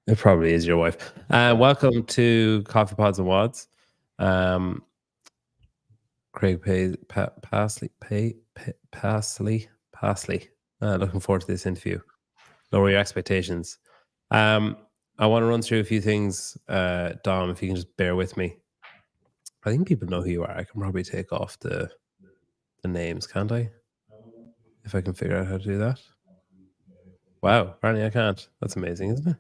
It probably is your wife. Welcome to Coffee Pods and Wads. Craig Pasley. Looking forward to this interview. Lower your expectations. I want to run through a few things, Dom, if you can just bear with me. I think people know who you are. I can probably take off the names, can't I? If I can figure out how to do that. Wow, apparently I can't. That's amazing, isn't it?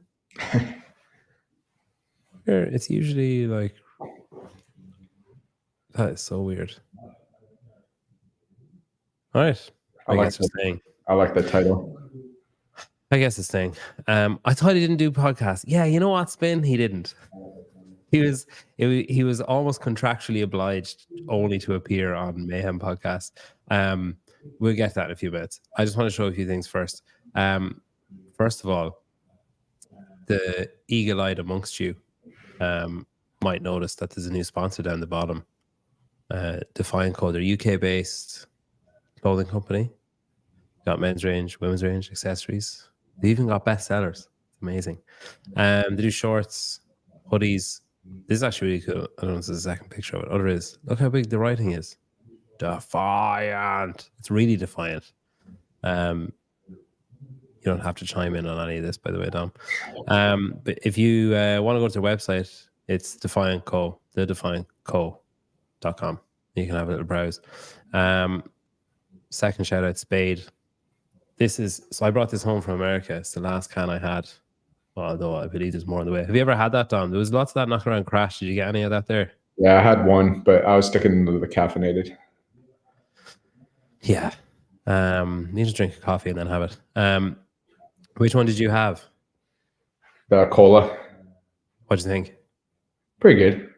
Here, it's usually like... That is so weird. All right. I guess we're staying. I like the title. I guess it's staying. I thought he didn't do podcasts. Yeah, you know what, Spin? He didn't. He was almost contractually obliged only to appear on Mayhem podcast. We'll get to that in a few minutes. I just want to show a few things first. First of all, the eagle-eyed amongst you might notice that there's a new sponsor down the bottom. Defiant Co. They're UK-based clothing company. Got men's range, women's range, accessories. They even got bestsellers. It's amazing. They do shorts, hoodies. This is actually really cool. I don't know if this is the second picture of it. Oh, there is. Look how big the writing is. Defiant. It's really defiant. You don't have to chime in on any of this, by the way, Dom. But if you want to go to their website, it's Defiant Co. thedefiantco.com. You can have a little browse. Second shout out, Spade. So I brought this home from America. It's the last can I had, although I believe there's more on the way. Have you ever had that, Dom? There was lots of that knocking around Crash. Did you get any of that there? Yeah, I had one, but I was sticking to the caffeinated. Yeah. Need to drink a coffee and then have it. Which one did you have? The cola. What'd you think? Pretty good.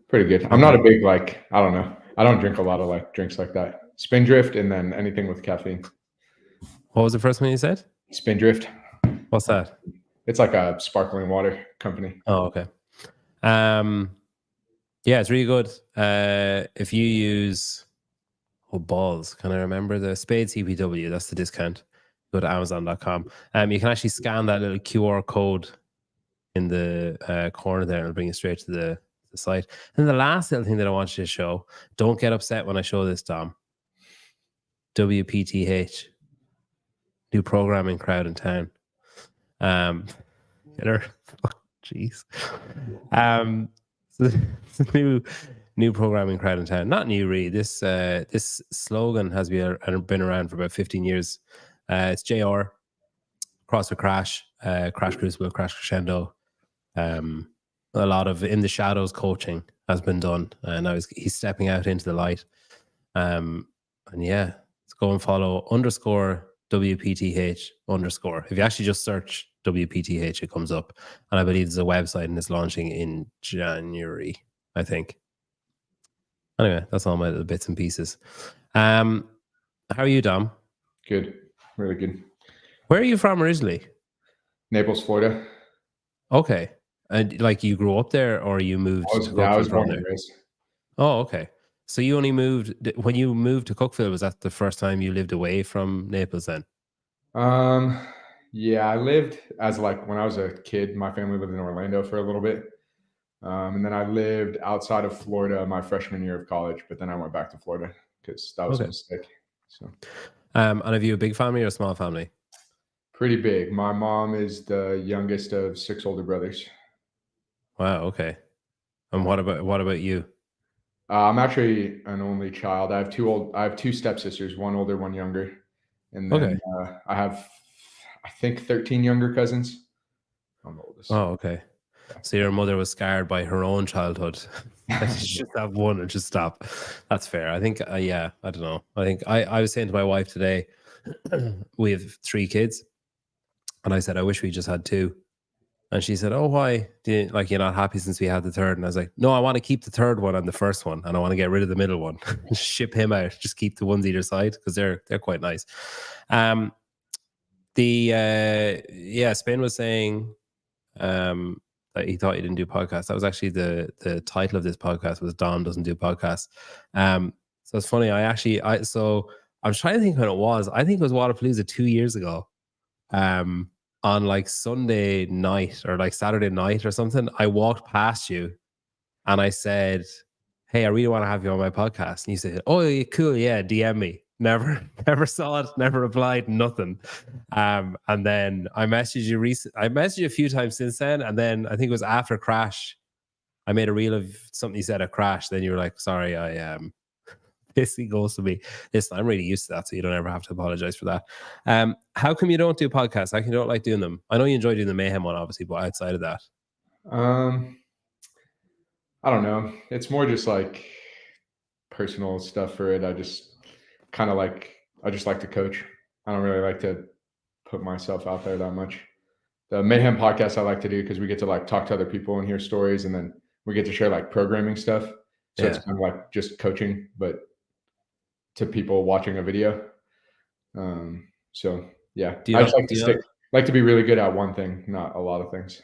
Pretty good. I'm not a big, I don't know. I don't drink a lot of drinks like that. Spindrift and then anything with caffeine. What was the first one you said? Spindrift. What's that? It's like a sparkling water company. Oh, okay. Yeah, it's really good. If you use balls, can I remember the Spade CPW? That's the discount. Go to Amazon.com. You can actually scan that little QR code in the corner there and it'll bring you straight to the site. And the last little thing that I want you to show, don't get upset when I show this, Dom. WPTH, new programming crowd in town. Jeez. So new programming crowd in town. Not new, really. This slogan has been around for about 15 years. It's JR, CrossFit Crash, Crash Crucible, Crash Crescendo. A lot of in the shadows coaching has been done, and now he's stepping out into the light. And yeah, let's go and follow _WPTH _. If you actually just search WPTH, it comes up, and I believe there's a website and it's launching in January, I think. Anyway, that's all my little bits and pieces. How are you, Dom? Good, really good. Where are you from originally? Naples, Florida. Okay. And you grew up there, or you moved to Cookville? I was born and raised. Oh, okay. So you only moved when you moved to Cookville. Was that the first time you lived away from Naples then? Yeah, I lived as when I was a kid, my family lived in Orlando for a little bit. And then I lived outside of Florida my freshman year of college, but then I went back to Florida because that was a mistake. So, and have you a big family or a small family? Pretty big. My mom is the youngest of 6 older brothers. Wow. Okay. And what about you? I'm actually an only child. I have two stepsisters, one older, one younger, and then I have, I think, 13 younger cousins. I'm the oldest. Oh, okay. So your mother was scarred by her own childhood. Just have one and just stop. That's fair. I think. Yeah. I don't know. I think I was saying to my wife today, we have 3 kids, and I said I wish we just had 2. And she said, "Oh, why? You're not happy since we had the 3rd?" And I was like, "No, I want to keep the 3rd one and the first one, and I want to get rid of the middle one. Ship him out. Just keep the ones either side because they're quite nice." Spain was saying that he thought you didn't do podcasts. That was actually the title of this podcast was Dom Doesn't Do Podcasts. So it's funny. So I'm trying to think when it was. I think it was Waterpalooza 2 years ago. on like Sunday night or like Saturday night or something, I walked past you and I said, hey, I really want to have you on my podcast. And you said, oh, yeah, cool. Yeah, DM me. Never saw it, never replied, nothing. And then I messaged you I messaged you a few times since then. And then I think it was after Crash, I made a reel of something you said at Crash. Then you were like, sorry, I basically goes to me. Listen, I'm really used to that, so you don't ever have to apologize for that. How come you don't do podcasts? How come you don't like doing them? I know you enjoy doing the Mayhem one, obviously, but outside of that, I don't know. It's more just like personal stuff for it. I just kind of like, I just like to coach. I don't really like to put myself out there that much. The Mayhem podcast I like to do because we get to like talk to other people and hear stories, and then we get to share like programming stuff. So it's kind of like just coaching, but to people watching a video. So yeah, I just like to be really good at one thing, not a lot of things.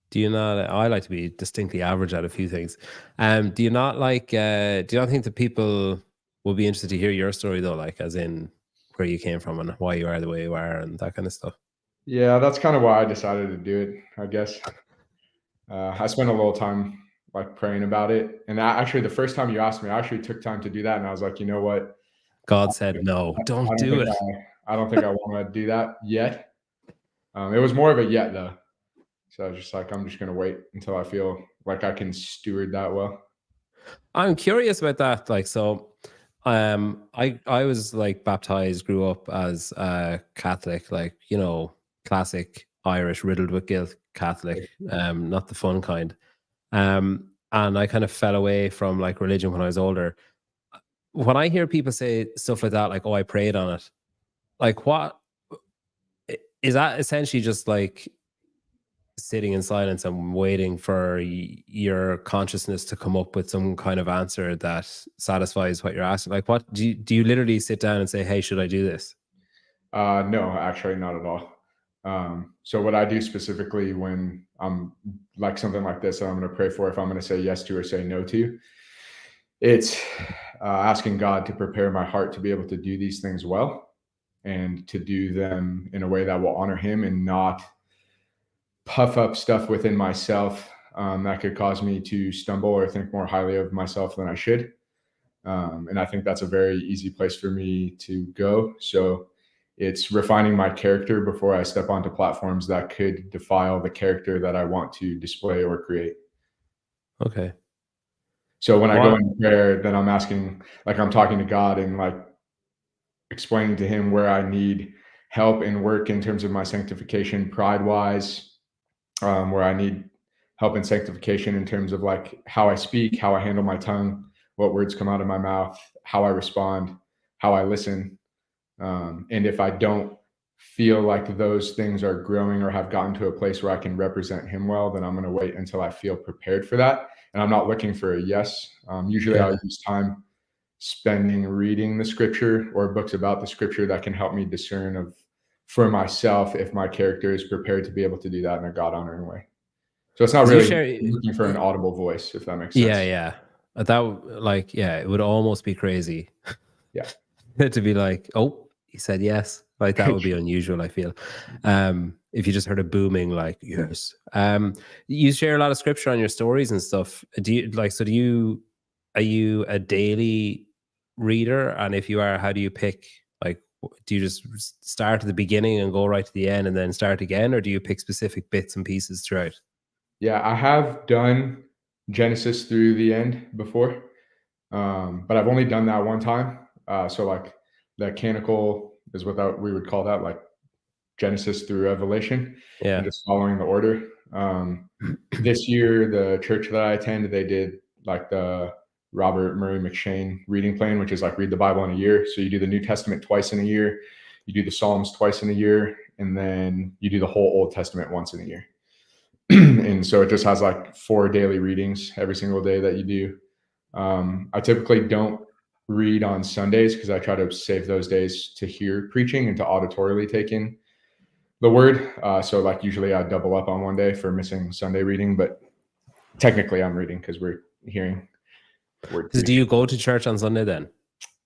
Do you not? I like to be distinctly average at a few things. Do you not like? Do you not think that people will be interested to hear your story though, like as in where you came from and why you are the way you are and that kind of stuff? Yeah, that's kind of why I decided to do it, I guess. I spent a little time like praying about it, and actually, the first time you asked me, I actually took time to do that, and I was like, you know what? God said no, don't do it. I don't think I want to do that yet. It was more of a yet though. So I was just like, I'm just going to wait until I feel like I can steward that well. I'm curious about that. Like, so, I was like baptized, grew up as a Catholic, like, you know, classic Irish, riddled with guilt Catholic, not the fun kind. And I kind of fell away from like religion when I was older. When I hear people say stuff like that, like, oh, I prayed on it, like, what is that essentially just like sitting in silence and waiting for your consciousness to come up with some kind of answer that satisfies what you're asking? Like, what do you literally sit down and say, hey, should I do this? No, actually not at all. So what I do specifically when I'm like something like this, I'm going to pray for, if I'm going to say yes to or say no to, it's asking God to prepare my heart to be able to do these things well and to do them in a way that will honor him and not puff up stuff within myself that could cause me to stumble or think more highly of myself than I should. And I think that's a very easy place for me to go. So it's refining my character before I step onto platforms that could defile the character that I want to display or create. Okay. So when I go into prayer, then I'm asking, like I'm talking to God and like explaining to him where I need help and work in terms of my sanctification, pride-wise, where I need help in sanctification in terms of like how I speak, how I handle my tongue, what words come out of my mouth, how I respond, how I listen. And if I don't feel like those things are growing or have gotten to a place where I can represent him well, then I'm going to wait until I feel prepared for that. And I'm not looking for a yes. Usually I'll use time spending reading the scripture or books about the scripture that can help me discern for myself if my character is prepared to be able to do that in a God-honoring way. So it's not really looking for an audible voice, if that makes sense. Yeah. It would almost be crazy. Yeah. To be like, oh, he said yes. Like that would be unusual, I feel. If you just heard a booming, like, yes. You share a lot of scripture on your stories and stuff. Are you a daily reader? And if you are, how do you pick, like, do you just start at the beginning and go right to the end and then start again? Or do you pick specific bits and pieces throughout? Yeah, I have done Genesis through the end before, but I've only done that one time. So like the canonical is what we would call that, like Genesis through Revelation, and just following the order. This year, the church that I attend, they did like the Robert Murray McShane reading plan, which is like read the Bible in a year. So you do the New Testament twice in a year, you do the Psalms twice in a year, and then you do the whole Old Testament once in a year. And so it just has like 4 daily readings every single day that you do. I typically don't read on Sundays because I try to save those days to hear preaching and to auditorily take in the word. So like usually I double up on one day for missing Sunday reading, but technically I'm reading because we're hearing word. Do you go to church on Sunday then?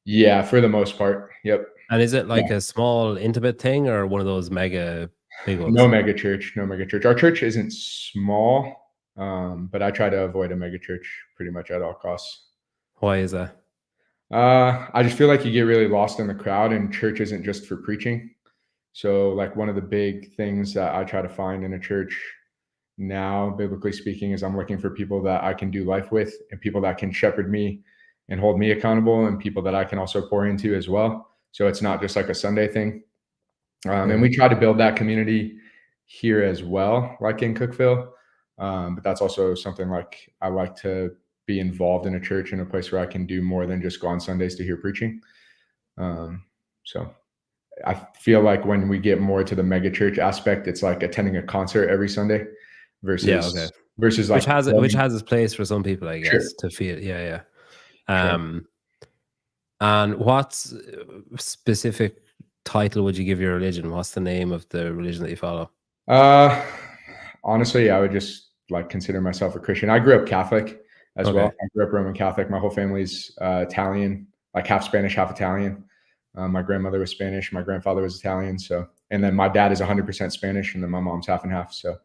Yeah, for the most part. Yep. And is it like a small intimate thing or one of those mega big ones? No mega church. Our church isn't small, but I try to avoid a mega church pretty much at all costs. Why is that? I just feel like you get really lost in the crowd, and church isn't just for preaching. So like one of the big things that I try to find in a church now, biblically speaking, is I'm looking for people that I can do life with, and people that can shepherd me and hold me accountable, and people that I can also pour into as well. So it's not just like a Sunday thing. And we try to build that community here as well, like in Cookeville. But that's also something like I like to be involved in a church, in a place where I can do more than just go on Sundays to hear preaching. So I feel like when we get more to the mega church aspect, it's like attending a concert every Sunday versus like which has its place for some people, I guess, to feel. Yeah. And what specific title would you give your religion? What's the name of the religion that you follow? Honestly, I would just like consider myself a Christian. I grew up Catholic as well. I grew up Roman Catholic. My whole family's Italian, like half Spanish, half Italian. My grandmother was Spanish. My grandfather was Italian. So, and then my dad is 100% Spanish, and then my mom's half and half. So,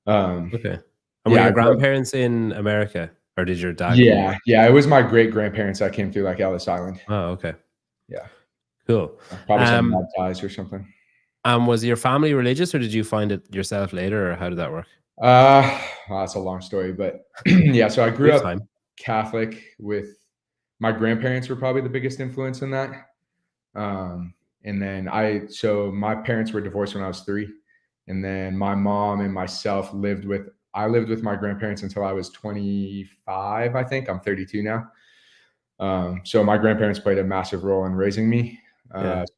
And were your grandparents in America, or did your dad? Yeah. It was my great grandparents that came through like Ellis Island. Oh, okay. Yeah. Cool. Probably some bad ties or something. Was your family religious, or did you find it yourself later, or how did that work? That's a long story, but yeah. So I grew up Catholic. With my grandparents were probably the biggest influence in that. And then so my parents were divorced when I was 3, and then my mom and myself I lived with my grandparents until I was 25. I think I'm 32 now. So my grandparents played a massive role in raising me.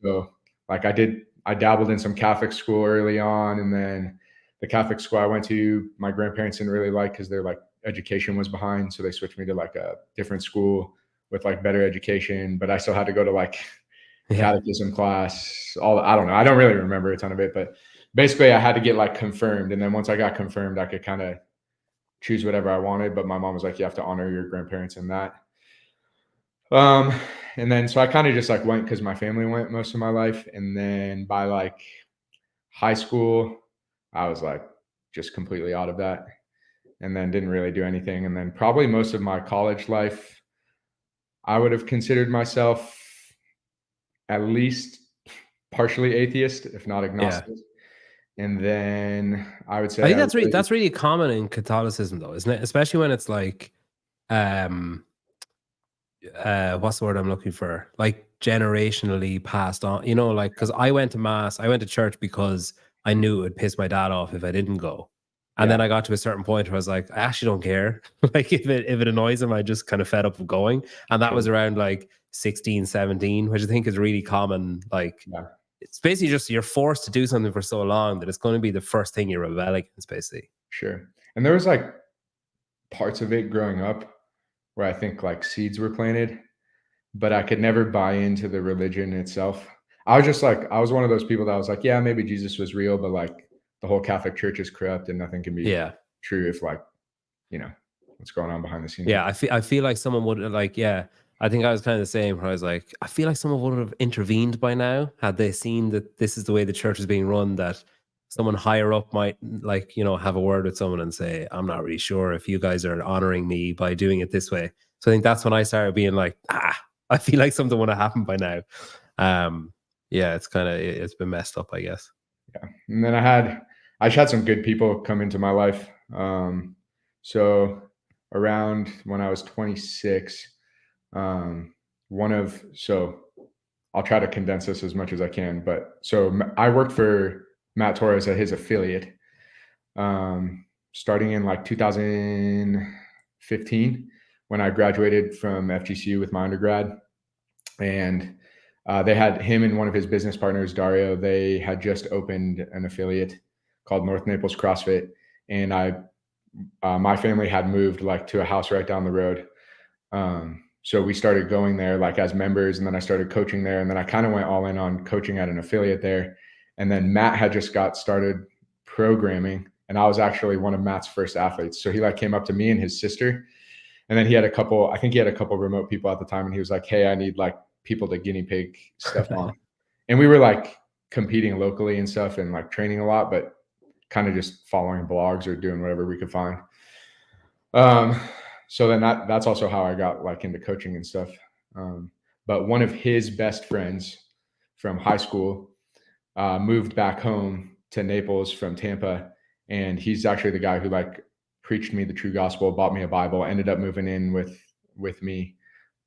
So like I dabbled in some Catholic school early on, and then the Catholic school I went to, my grandparents didn't really like, because their like education was behind. So they switched me to like a different school with like better education, but I still had to go to like catechism class. I don't know. I don't really remember a ton of it, but basically I had to get like confirmed. And then once I got confirmed, I could kind of choose whatever I wanted. But my mom was like, you have to honor your grandparents in that. And then, so I kind of just like went because my family went most of my life. And then by like high school, I was like just completely out of that, and then didn't really do anything. And then probably most of my college life, I would have considered myself at least partially atheist, if not agnostic. And then I would say, I think that's really common in Catholicism, though, isn't it? Especially when it's like, what's the word I'm looking for? Like generationally passed on, like, because I went to church because I knew it would piss my dad off if I didn't go. And then I got to a certain point where I was like, I actually don't care. Like if it annoys him, I just kind of fed up of going. And that was around like 16, 17, which I think is really common. Like it's basically just you're forced to do something for so long that it's going to be the first thing you rebel against, basically. Sure. And there was like parts of it growing up where I think like seeds were planted, but I could never buy into the religion itself. I was one of those people that was like, yeah, maybe Jesus was real, but like the whole Catholic Church is corrupt and nothing can be true if like, what's going on behind the scenes. Yeah. I feel like someone would like, I think I was kind of the same, where I was like, I feel like someone would have intervened by now had they seen that this is the way the church is being run, that someone higher up might like, have a word with someone and say, I'm not really sure if you guys are honoring me by doing it this way. So I think that's when I started being like, I feel like something would have happened by now. It's been messed up, I guess. Yeah. And then I just had some good people come into my life. So around when I was 26, I'll try to condense this as much as I can, but so I worked for Matt Torres at his affiliate, starting in like 2015 when I graduated from FGCU with my undergrad. And they had him and one of his business partners, Dario, they had just opened an affiliate called North Naples CrossFit. And my family had moved like to a house right down the road. So we started going there like as members, and then I started coaching there. And then I kind of went all in on coaching at an affiliate there. And then Matt had just got started programming, and I was actually one of Matt's first athletes. So he like came up to me and his sister, and then he had a couple remote people at the time. And he was like, hey, I need like people to guinea pig stuff on. And we were like competing locally and stuff and like training a lot, but kind of just following blogs or doing whatever we could find. So then that's also how I got like into coaching and stuff. But one of his best friends from high school moved back home to Naples from Tampa. And he's actually the guy who like preached me the true gospel, bought me a Bible, ended up moving in with me,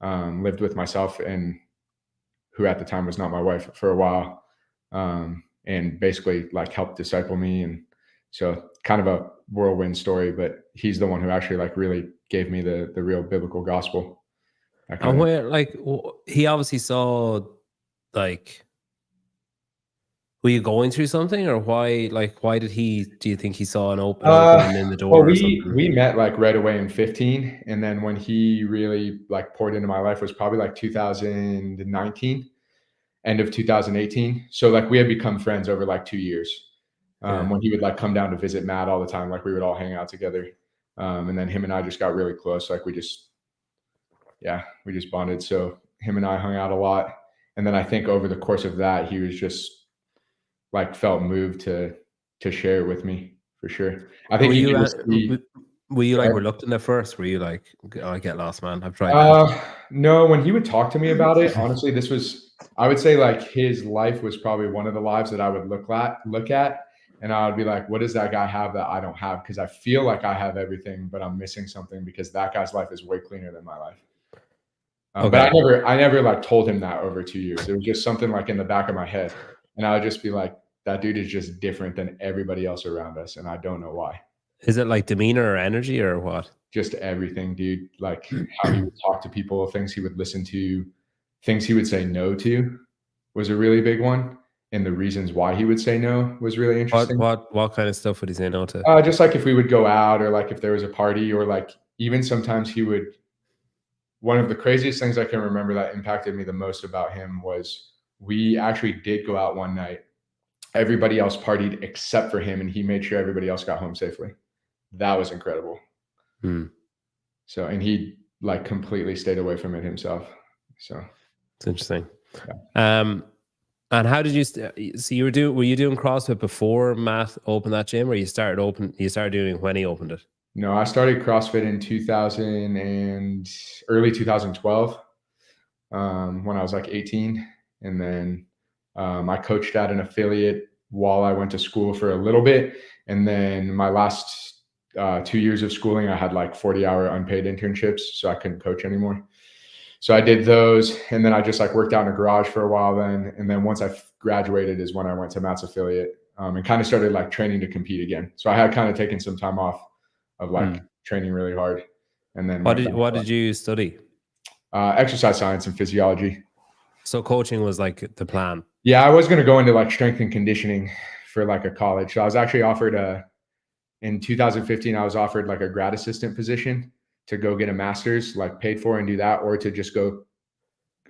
lived with myself and who at the time was not my wife for a while. And basically like helped disciple me. And so kind of a whirlwind story, but he's the one who actually like really gave me the real biblical gospel. And where like he obviously saw like, were you going through something or why do you think he saw an opening in the door? Well, we met like right away in 15. And then when he really like poured into my life was probably like 2019, end of 2018. So like we had become friends over like 2 years. When he would like come down to visit Matt all the time, like we would all hang out together. And then him and I just got really close. Like we just bonded. So him and I hung out a lot. And then I think over the course of that, he was just like felt moved to share it with me for sure. I think were you like reluctant at first? Were you like, oh, I get lost, man, I've tried that? No, when he would talk to me about it, honestly, I would say like his life was probably one of the lives that I would look at and I would be like, what does that guy have that I don't have? Because I feel like I have everything, but I'm missing something because that guy's life is way cleaner than my life. Okay. But I never like told him that over 2 years. It was just something like in the back of my head. And I would just be like, that dude is just different than everybody else around us. And I don't know why. Is it like demeanor or energy or what? Just everything, dude. Like how he would talk to people, things he would listen to, things he would say no to was a really big one. And the reasons why he would say no was really interesting. What kind of stuff would he say no to? Just like if we would go out or like if there was a party or like even sometimes one of the craziest things I can remember that impacted me the most about him was we actually did go out one night. Everybody else partied except for him and he made sure everybody else got home safely. That was incredible. So, and he like completely stayed away from it himself. So it's interesting. Yeah. And how did you so were you doing CrossFit before Matt opened that gym or you started doing it when he opened it? No, I started CrossFit in early 2012 when I was like 18. And then I coached at an affiliate while I went to school for a little bit. And then my last 2 years of schooling, I had like 40-hour unpaid internships, so I couldn't coach anymore. So I did those. And then I just like worked out in a garage for a while then. And then once I graduated is when I went to Matt's affiliate and kind of started like training to compete again. So I had kind of taken some time off of like training really hard. And then what did you study? Exercise science and physiology. So coaching was like the plan. Yeah, I was going to go into like strength and conditioning for like a college. So I was actually offered in 2015, I was offered like a grad assistant position to go get a master's, like paid for and do that, or to just go,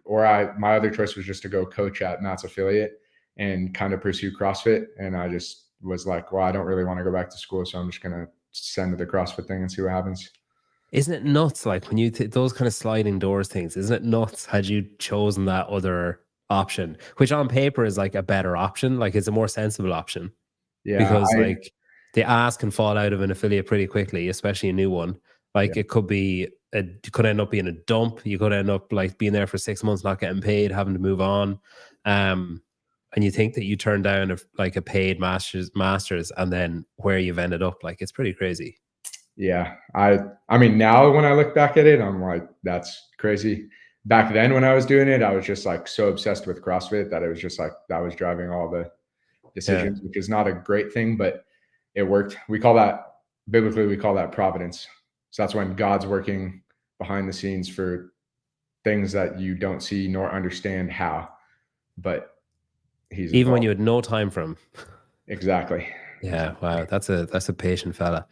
my other choice was just to go coach at Matt's affiliate and kind of pursue CrossFit. And I just was like, well, I don't really want to go back to school. So I'm just going to send to the CrossFit thing and see what happens. Isn't it nuts? Like when you, those kind of sliding doors things, isn't it nuts had you chosen that other option, which on paper is like a better option. Like it's a more sensible option. Yeah. Because like the ass can fall out of an affiliate pretty quickly, especially a new one. Like it could be, you could end up being a dump. You could end up like being there for 6 months, not getting paid, having to move on. And you think that you turn down a paid master's and then where you've ended up, like it's pretty crazy. Yeah. I mean, now when I look back at it, I'm like, that's crazy. Back then when I was doing it, I was just like so obsessed with CrossFit that it was just like, that was driving all the decisions, which is not a great thing, but it worked. Biblically, we call that providence. So that's when God's working behind the scenes for things that you don't see nor understand how, but he's even when you had no time for him. Exactly. Yeah. Wow. That's a patient fella.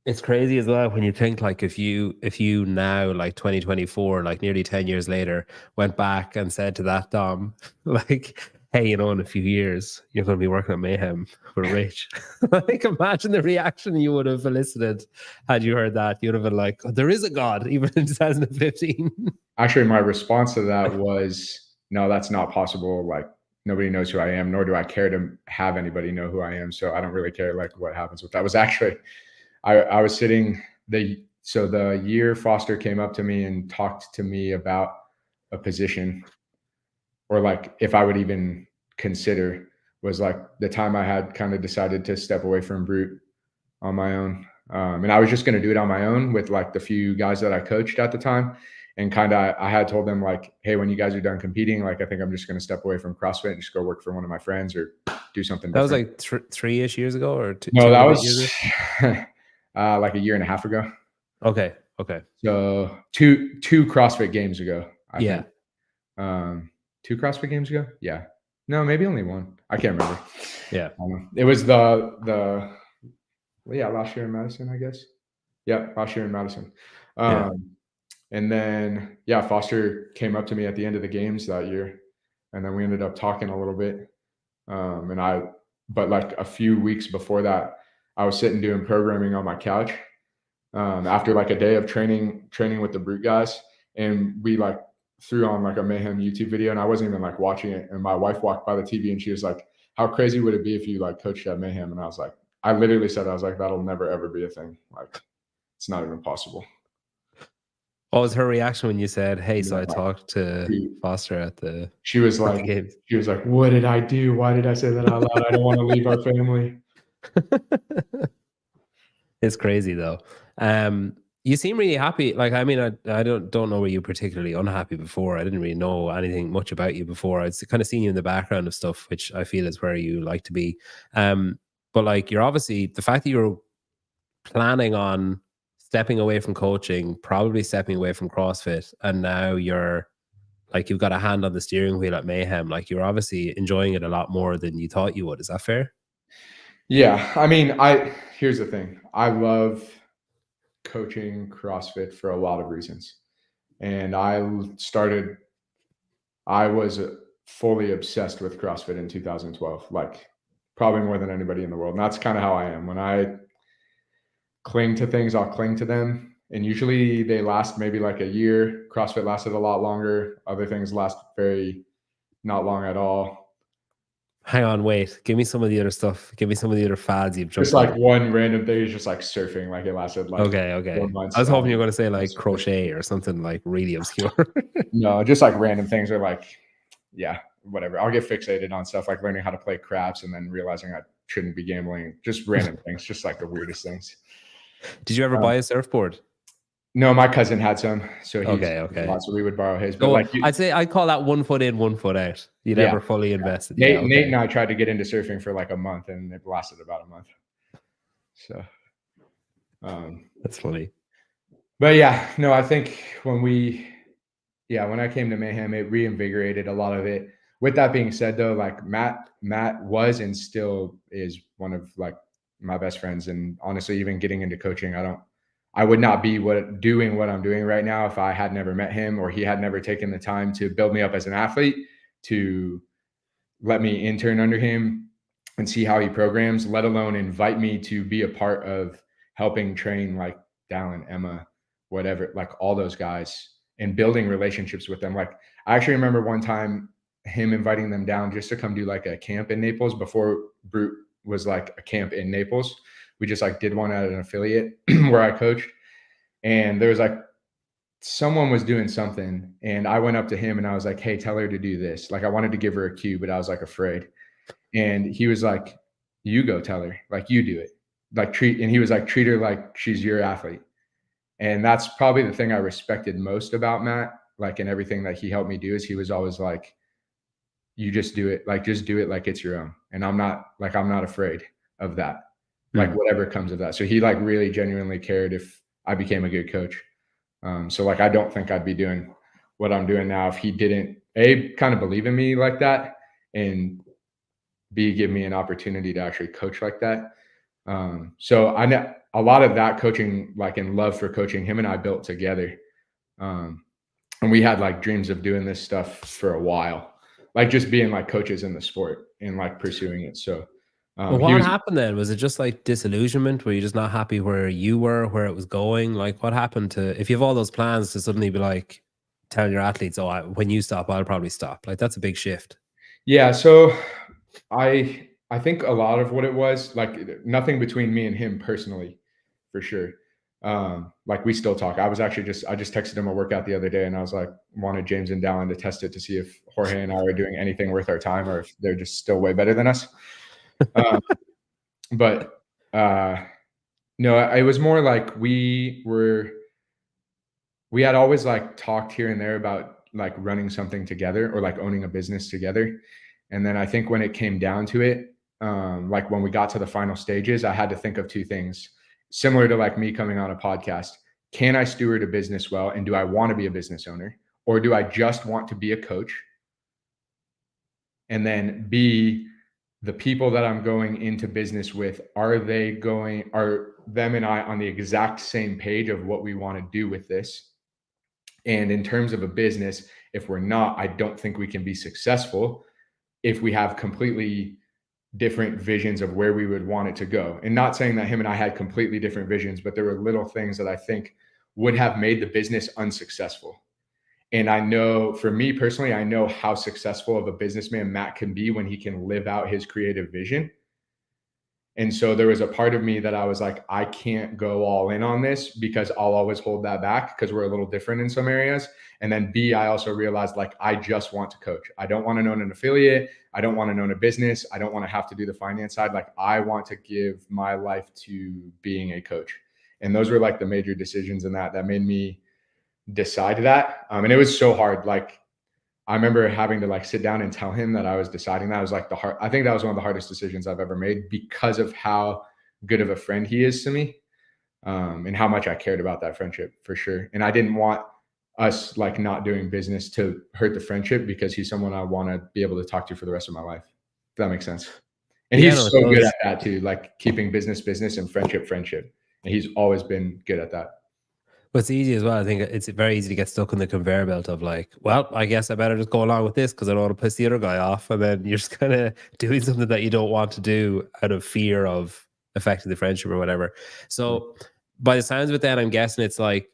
It's crazy as well when you think like if you now like 2024, like nearly 10 years later, went back and said to that Dom, like, hey, in a few years, you're going to be working at Mayhem with Rich. Like, imagine the reaction you would have elicited had you heard that. You would have been like, oh, there is a God, even in 2015. Actually, my response to that was, no, that's not possible. Like nobody knows who I am, nor do I care to have anybody know who I am. So I don't really care like what happens with that. Was actually, I was sitting the year Foster came up to me and talked to me about a position, or like if I would even consider, was like the time I had kind of decided to step away from Brute on my own. And I was just going to do it on my own with like the few guys that I coached at the time. And kind of, I had told them like, hey, when you guys are done competing, like, I think I'm just going to step away from CrossFit and just go work for one of my friends or do something different. That was like 3-ish years ago or two? No, that was like a year and a half ago. Okay. So two CrossFit games ago. I think. 2 CrossFit games ago. Yeah. No, maybe only one. I can't remember. Yeah. It was last year in Madison, I guess. Yeah, last year in Madison. And then, Foster came up to me at the end of the games that year, and then we ended up talking a little bit. But like a few weeks before that, I was sitting doing programming on my couch after like a day of training with the Brute guys, and we like threw on like a Mayhem YouTube video, and I wasn't even like watching it. And my wife walked by the TV, and she was like, "How crazy would it be if you like coached at Mayhem?" And I was like, I literally said, I was like, that'll never ever be a thing. Like, it's not even possible. What was her reaction when you said, hey, so I talked to Foster at the She was like, what did I do? Why did I say that out loud? I don't want to leave our family. It's crazy though. You seem really happy. Like, I mean, I don't know were you particularly unhappy before. I didn't really know anything much about you before. I'd kind of seen you in the background of stuff, which I feel is where you like to be. But like, you're obviously, the fact that you're planning on stepping away from coaching, probably stepping away from CrossFit, and now you're like, you've got a hand on the steering wheel at Mayhem. Like, you're obviously enjoying it a lot more than you thought you would. Is that fair? Yeah. I mean, here's the thing. I love coaching CrossFit for a lot of reasons. And I was fully obsessed with CrossFit in 2012, like probably more than anybody in the world. And that's kind of how I am. When I cling to things, I'll cling to them. And usually they last maybe like a year. CrossFit lasted a lot longer. Other things last not long at all. Hang on, wait. Give me some of the other stuff. Give me some of the other fads you've jumped Just like one random thing is just like surfing. Like it lasted like okay. 4 months. I was hoping you were going to say like crochet or something like really obscure. No, just like random things are like, whatever. I'll get fixated on stuff like learning how to play craps and then realizing I shouldn't be gambling. Just random things, just like the weirdest things. Did you ever buy a surfboard? No, my cousin had some, so okay. So we would borrow his. But like, I'd call that 1 foot in, 1 foot out. You never fully invested. Nate and I tried to get into surfing for like a month, and it lasted about a month. So that's funny. But I think when I came to Mayhem, it reinvigorated a lot of it. With that being said, though, like Matt was and still is one of like my best friends, and honestly, even getting into coaching, I would not be doing what I'm doing right now if I had never met him, or he had never taken the time to build me up as an athlete, to let me intern under him and see how he programs, let alone invite me to be a part of helping train like Dallin, Emma, whatever, like all those guys, and building relationships with them. Like I actually remember one time him inviting them down just to come do like a camp in Naples before Brute was like a camp in Naples. We just like did one at an affiliate where I coached, and there was like someone was doing something, and I went up to him and I was like, hey, tell her to do this. Like I wanted to give her a cue, but I was like afraid. And he was like, you go tell her, like you do it, like treat her like she's your athlete. And that's probably the thing I respected most about Matt, like in everything that he helped me do, is he was always like, you just do it, like just do it like it's your own. And I'm not afraid of that. Like whatever comes of that. So he like really genuinely cared if I became a good coach. So like, I don't think I'd be doing what I'm doing now if he didn't kind of believe in me like that, and B, give me an opportunity to actually coach like that. So I know a lot of that coaching, like in love for coaching, him and I built together. And we had like dreams of doing this stuff for a while, like just being like coaches in the sport and like pursuing it. So what happened then? Was it just like disillusionment? Were you just not happy where you were, where it was going? Like what happened if you have all those plans to suddenly be like, telling your athletes, oh, when you stop, I'll probably stop. Like, that's a big shift. Yeah. So I think a lot of what it was, like, nothing between me and him personally, for sure. Like, we still talk. I just texted him a workout the other day, and I was like, wanted James and Dallin to test it to see if Jorge and I are doing anything worth our time, or if they're just still way better than us. But no, it was more like we had always like talked here and there about like running something together, or like owning a business together. And then I think when it came down to it, like when we got to the final stages, I had to think of two things, similar to like me coming on a podcast. Can I steward a business well? And do I want to be a business owner, or do I just want to be a coach? And then B, the people that I'm going into business with, are them and I on the exact same page of what we want to do with this? And in terms of a business, if we're not, I don't think we can be successful if we have completely different visions of where we would want it to go. And not saying that him and I had completely different visions, but there were little things that I think would have made the business unsuccessful. And I know, for me personally, I know how successful of a businessman Matt can be when he can live out his creative vision. And so there was a part of me that I was like, I can't go all in on this, because I'll always hold that back because we're a little different in some areas. And then B, I also realized, like, I just want to coach. I don't want to own an affiliate. I don't want to own a business. I don't want to have to do the finance side. Like, I want to give my life to being a coach. And those were like the major decisions in that made me decide that. And it was so hard. Like, I remember having to like sit down and tell him that I was deciding that. I was like, I think that was one of the hardest decisions I've ever made, because of how good of a friend he is to me, and how much I cared about that friendship, for sure. And I didn't want us like not doing business to hurt the friendship, because he's someone I want to be able to talk to for the rest of my life. If that makes sense. And he's so good at that too, like keeping business and friendship. And he's always been good at that. But it's easy as well. I think it's very easy to get stuck in the conveyor belt of like, well, I guess I better just go along with this because I don't want to piss the other guy off. And then you're just kind of doing something that you don't want to do out of fear of affecting the friendship or whatever. So by the sounds of it, then I'm guessing it's like,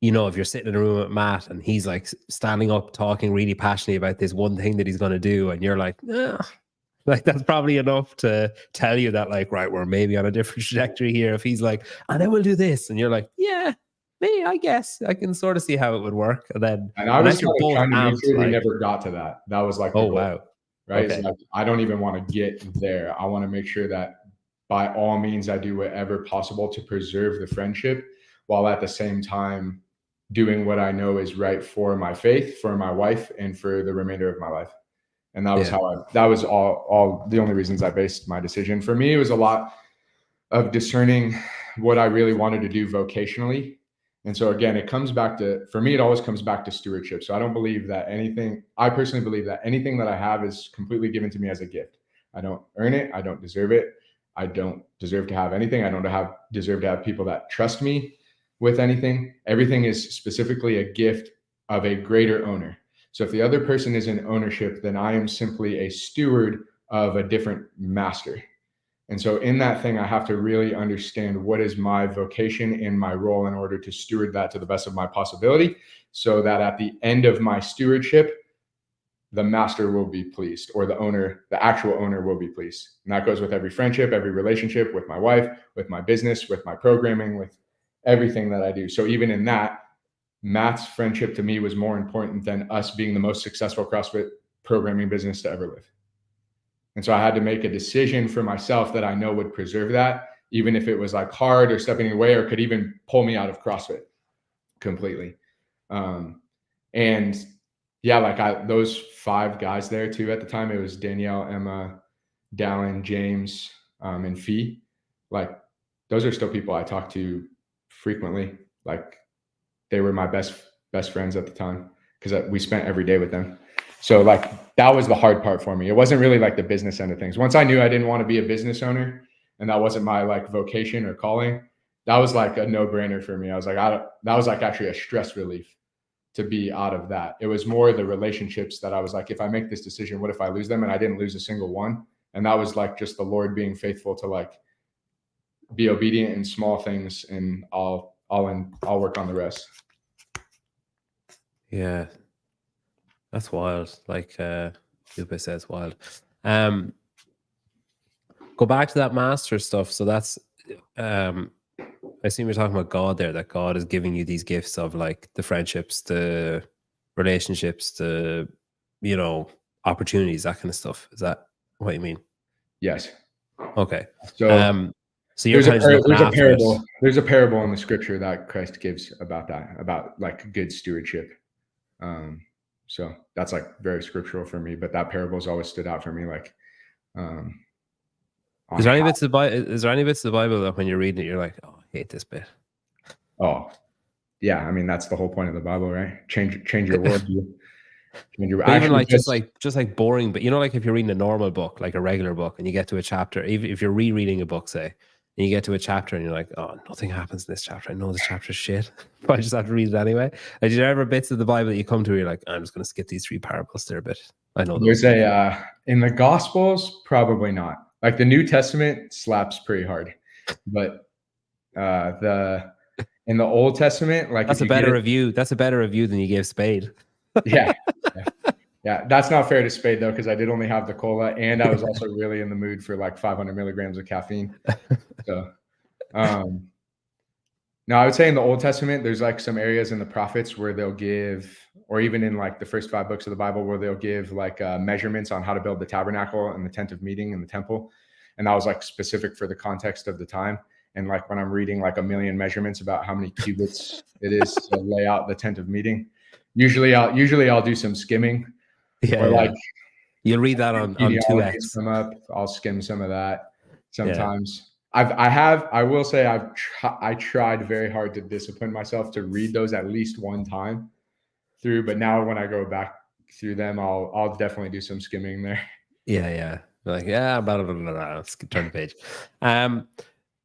you know, if you're sitting in a room with Matt and he's like standing up, talking really passionately about this one thing that he's going to do, and you're like, like, that's probably enough to tell you that, like, right, we're maybe on a different trajectory here. If he's like, and then we'll do this, and you're like, yeah, me, I guess I can sort of see how it would work. And then, and I was trying to make sure we never got to that. That was like, oh wow, right? Okay. So like, I don't even want to get there. I want to make sure that by all means I do whatever possible to preserve the friendship, while at the same time doing what I know is right for my faith, for my wife, and for the remainder of my life. And that was that was all the only reasons I based my decision. For me, it was a lot of discerning what I really wanted to do vocationally. And so again, it comes back to, for me, it always comes back to stewardship. So I don't believe that I personally believe that anything that I have is completely given to me as a gift. I don't earn it. I don't deserve it. I don't deserve to have anything. I don't deserve to have people that trust me with anything. Everything is specifically a gift of a greater owner. So if the other person is in ownership, then I am simply a steward of a different master. And so in that thing, I have to really understand what is my vocation and my role in order to steward that to the best of my possibility, so that at the end of my stewardship, the master will be pleased, or the actual owner will be pleased. And that goes with every friendship, every relationship, with my wife, with my business, with my programming, with everything that I do. So even in that, Matt's friendship to me was more important than us being the most successful CrossFit programming business to ever live. And so I had to make a decision for myself that I know would preserve that, even if it was like hard or stepping away, or could even pull me out of CrossFit completely. And yeah, like those 5 guys there too at the time, it was Danielle, Emma, Dallin, James, and Fee. Like, those are still people I talk to frequently. Like, they were my best friends at the time, because we spent every day with them. So like, that was the hard part for me. It wasn't really like the business end of things. Once I knew I didn't want to be a business owner, and that wasn't my like vocation or calling, that was like a no-brainer for me. I was like, that was like actually a stress relief to be out of that. It was more the relationships that I was like, if I make this decision, what if I lose them? And I didn't lose a single one. And that was like just the Lord being faithful to like be obedient in small things, and I'll work on the rest. Yeah, that's wild. Like Lupe says, wild. Go back to that master stuff. So that's I assume you're talking about God there, that God is giving you these gifts of like the friendships, the relationships, the, you know, opportunities, that kind of stuff. Is that what you mean? Yes. Okay. So So you're kind of just looking there's a after it. parable. There's a parable in the scripture that Christ gives about that, about like good stewardship. So that's like very scriptural for me, but that parable's always stood out for me. Like, is there any bits of the Bible that when you're reading it, you're like, oh, I hate this bit? Oh, yeah. I mean, that's the whole point of the Bible, right? Change your worldview. Even like just like boring, but you know, like if you're reading a normal book, like a regular book, and you get to a chapter, even if you're rereading a book, say, and you get to a chapter and you're like, oh, nothing happens in this chapter. I know this chapter's shit, but I just have to read it anyway. Like, is there ever bits of the Bible that you come to where you're like, I'm just going to skip these 3 parables there a bit? I know there's in the Gospels, probably not. Like the New Testament slaps pretty hard, but in the Old Testament, like that's a better review. That's a better review than you gave Spade. Yeah. That's not fair to Spade though, because I did only have the cola, and I was also really in the mood for like 500 milligrams of caffeine. So, no, I would say in the Old Testament, there's like some areas in the prophets where they'll give, or even in like the first 5 books of the Bible, where they'll give like measurements on how to build the tabernacle and the tent of meeting and the temple, and that was like specific for the context of the time. And like when I'm reading like a million measurements about how many cubits it is to lay out the tent of meeting, usually I'll do some skimming. Yeah, like you'll read that on 2x. Come up, I'll skim some of that sometimes. I will say I tried very hard to discipline myself to read those at least one time through, but now when I go back through them, I'll definitely do some skimming there. Yeah. Like, blah, blah, blah, blah, blah. Let's turn the page.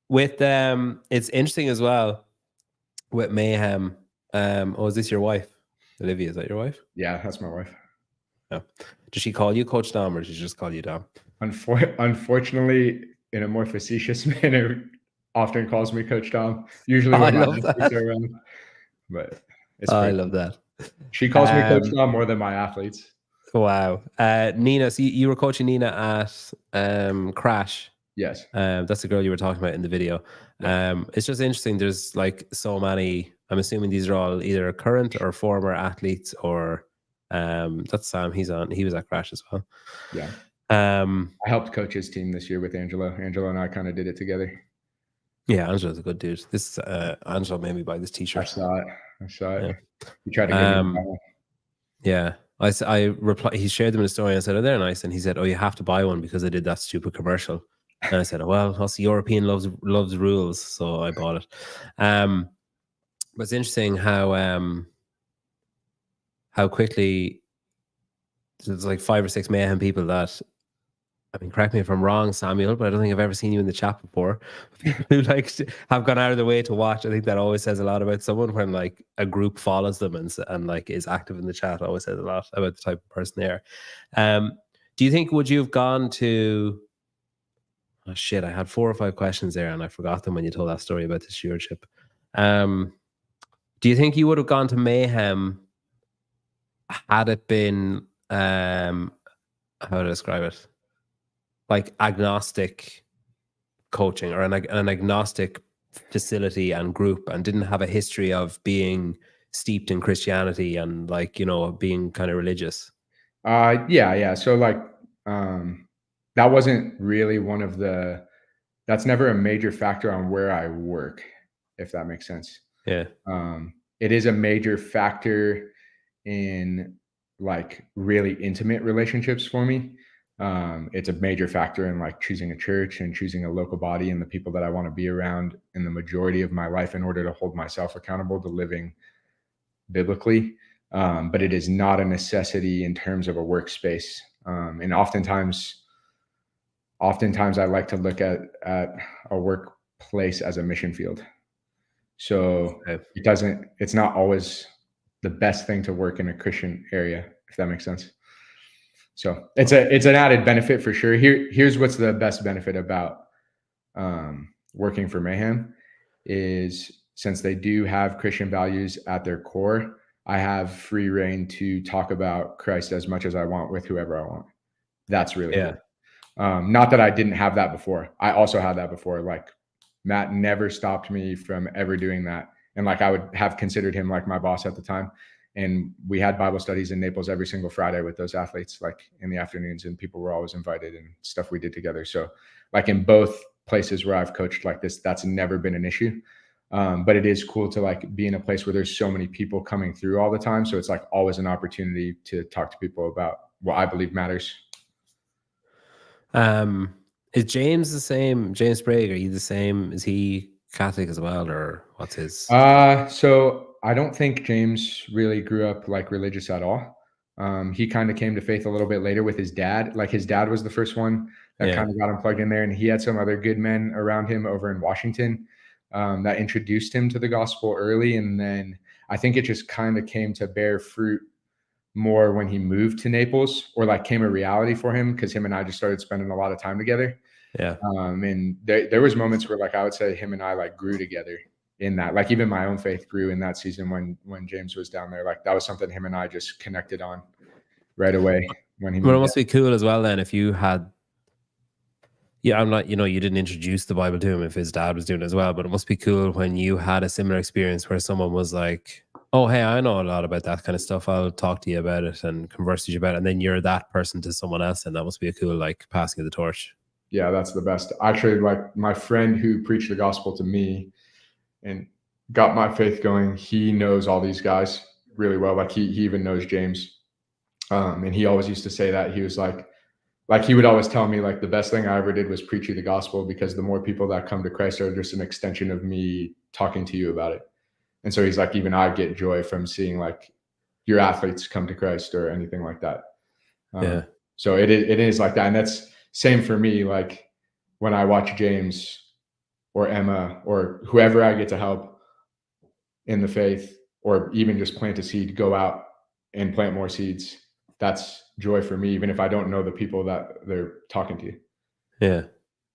With it's interesting as well with Mayhem. Is this your wife? Olivia, is that your wife? Yeah, that's my wife. Oh. Does she call you Coach Dom, or does she just call you Dom? Unfortunately, in a more facetious manner, often calls me Coach Dom. Usually when my athletes are around. But I love that. She calls me Coach Dom more than my athletes. Wow. Nina, so you were coaching Nina at Crash. Yes. That's the girl you were talking about in the video. Yeah. It's just interesting. There's like so many, I'm assuming these are all either current or former athletes, or that's Sam. He was at Crash as well. Yeah. I helped coach his team this year with Angelo. Angelo and I kind of did it together. Yeah, Angelo's a good dude. This Angelo made me buy this t-shirt. I saw it. Yeah. He tried to get me. Yeah. I replied, he shared them in a story, and I said, oh, they're nice. And he said, oh, you have to buy one because I did that stupid commercial. And I said, oh, well, us European loves rules, so I bought it. But it's interesting how quickly there's like 5 or 6 Mayhem people that, I mean, correct me if I'm wrong, Samuel, but I don't think I've ever seen you in the chat before, who like have gone out of the way to watch. I think that always says a lot about someone when like a group follows them and like is active in the chat. Always says a lot about the type of person they are. Do you think, would you have gone to, oh shit, I had 4 or 5 questions there and I forgot them when you told that story about the stewardship. Do you think you would have gone to Mayhem had it been, how to describe it? Like agnostic coaching, or an agnostic facility and group, and didn't have a history of being steeped in Christianity and like, you know, being kind of religious? Yeah. So like, that wasn't really that's never a major factor on where I work, if that makes sense. Yeah. It is a major factor in like really intimate relationships for me. It's a major factor in like choosing a church and choosing a local body and the people that I want to be around in the majority of my life in order to hold myself accountable to living biblically. But it is not a necessity in terms of a workspace. And oftentimes I like to look at a workplace as a mission field. So it's not always the best thing to work in a Christian area, if that makes sense. So it's an added benefit for sure. Here's what's the best benefit about working for Mayhem is, since they do have Christian values at their core, I have free reign to talk about Christ as much as I want with whoever I want. That's really cool. Not that I didn't have that before. I also had that before. Like Matt never stopped me from ever doing that. And like I would have considered him like my boss at the time. And we had Bible studies in Naples every single Friday with those athletes, like in the afternoons, and people were always invited and stuff we did together. So like in both places where I've coached like this, that's never been an issue. But it is cool to like be in a place where there's so many people coming through all the time. So it's like always an opportunity to talk to people about what I believe matters. Is James the same? James Sprague, are you the same? Is he Catholic as well, or what's his? So I don't think James really grew up like religious at all. He kind of came to faith a little bit later with his dad. Like his dad was the first one that kind of got him plugged in there, and he had some other good men around him over in Washington that introduced him to the gospel early. And then I think it just kind of came to bear fruit more when he moved to Naples, or like came a reality for him, because him and I just started spending a lot of time together. And there was moments where like I would say him and I like grew together in that. Like even my own faith grew in that season when James was down there. Like that was something him and I just connected on right away when he moved. Well, it must be cool as well then if you had. Yeah, I'm not, you didn't introduce the Bible to him if his dad was doing it as well, but it must be cool when you had a similar experience where someone was like, oh, hey, I know a lot about that kind of stuff. I'll talk to you about it and converse with you about it. And then you're that person to someone else. And that must be a cool, like, passing of the torch. Yeah, that's the best. Actually, like my friend who preached the gospel to me and got my faith going, he knows all these guys really well. Like he even knows James. And he always used to say that. He was like he would always tell me like the best thing I ever did was preach you the gospel, because the more people that come to Christ are just an extension of me talking to you about it. And so he's like, even I get joy from seeing like your athletes come to Christ or anything like that. So it is like that. And that's same for me. Like when I watch James or Emma or whoever I get to help in the faith, or even just plant a seed, go out and plant more seeds. That's joy for me, even if I don't know the people that they're talking to. Yeah.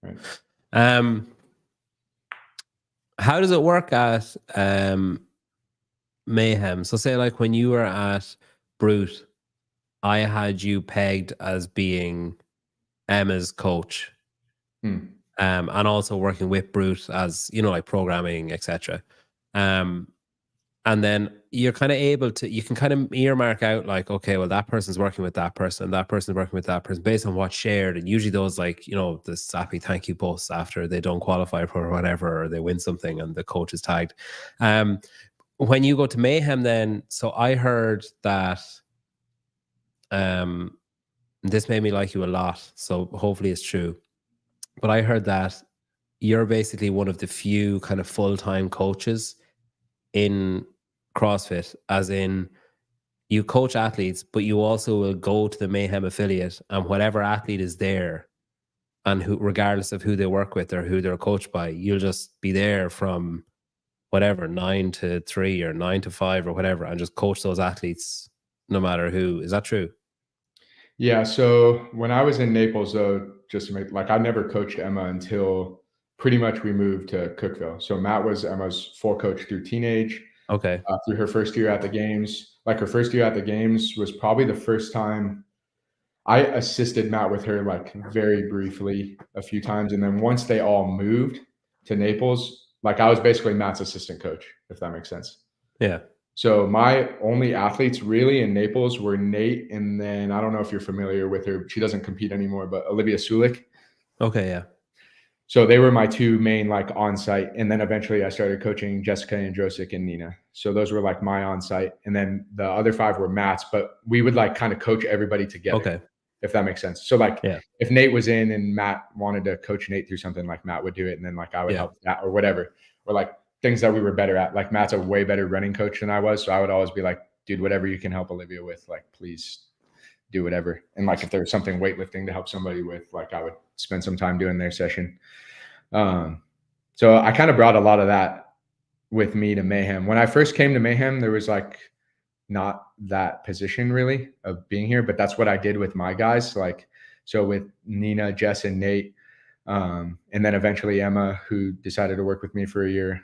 Right. How does it work at Mayhem? So say like when you were at Brute, I had you pegged as being Emma's coach. And also working with Brute as, like programming, etc. And then you're kind of able to, you can kind of earmark out like, okay, well, that person's working with that person, that person's working with that person based on what's shared. And usually those like, the sappy thank you posts after they don't qualify for whatever, or they win something and the coach is tagged. When you go to Mayhem then, so I heard that, this made me like you a lot, so hopefully it's true. But I heard that you're basically one of the few kind of full-time coaches in CrossFit, as in you coach athletes, but you also will go to the Mayhem affiliate, and whatever athlete is there, and who, regardless of who they work with or who they're coached by, you'll just be there from whatever 9 to 3 or 9 to 5 or whatever, and just coach those athletes no matter who. Is that true? Yeah. So when I was in Naples, though, just to make like I never coached Emma until pretty much we moved to Cookeville. So Matt was Emma's full coach through teenage. Okay. Through her first year at the games. Like her first year at the games was probably the first time I assisted Matt with her, like very briefly a few times. And then once they all moved to Naples, like I was basically Matt's assistant coach, if that makes sense. Yeah. So my only athletes really in Naples were Nate, and then I don't know if you're familiar with her. She doesn't compete anymore, but Olivia Sulik. Okay, yeah. So they were my two main like on-site. And then eventually I started coaching Jessica and Josic and Nina. So those were like my on-site. And then the other 5 were Matt's, but we would like kind of coach everybody together. Okay. If that makes sense. So like if Nate was in and Matt wanted to coach Nate through something, like Matt would do it. And then like I would help that or whatever, or like things that we were better at. Like Matt's a way better running coach than I was. So I would always be like, dude, whatever you can help Olivia with, like, please do whatever. And like, if there was something weightlifting to help somebody with, like I would spend some time doing their session. So I kind of brought a lot of that with me to Mayhem. When I first came to Mayhem, there was like not that position really of being here, but that's what I did with my guys. Like, so with Nina, Jess, and Nate, and then eventually Emma, who decided to work with me for a year,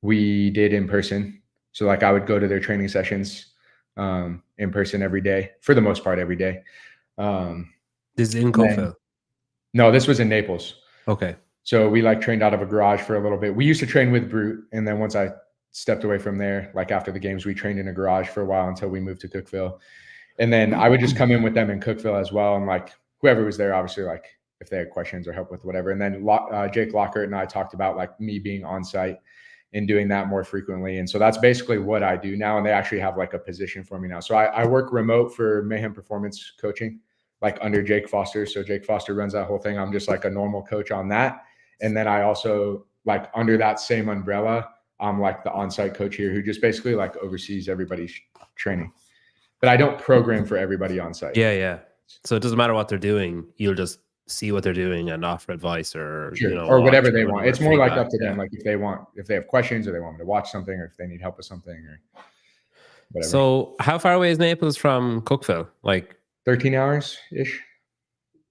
we did in person. So like I would go to their training sessions in person every day, for the most part, every day. This is in Cookville? No, this was in Naples. Okay. So we like trained out of a garage for a little bit. We used to train with Brute. And then once I stepped away from there, like after the games, we trained in a garage for a while until we moved to Cookville. And then I would just come in with them in Cookville as well. And like whoever was there, obviously, like if they had questions or help with whatever. And then Jake Lockhart and I talked about like me being on site and doing that more frequently. And so that's basically what I do now. And they actually have like a position for me now. So I work remote for Mayhem Performance Coaching, like under Jake Foster. So Jake Foster runs that whole thing. I'm just like a normal coach on that. And then I also like under that same umbrella, I'm like the on-site coach here who just basically like oversees everybody's training. But I don't program for everybody on site. Yeah, yeah. So it doesn't matter what they're doing. You'll just see what they're doing and offer advice or, sure. you know, or whatever they want. It's more feedback. like up to them. Like if they have questions or they want me to watch something or if they need help with something or whatever. So how far away is Naples from Cookville? Like 13 hours ish.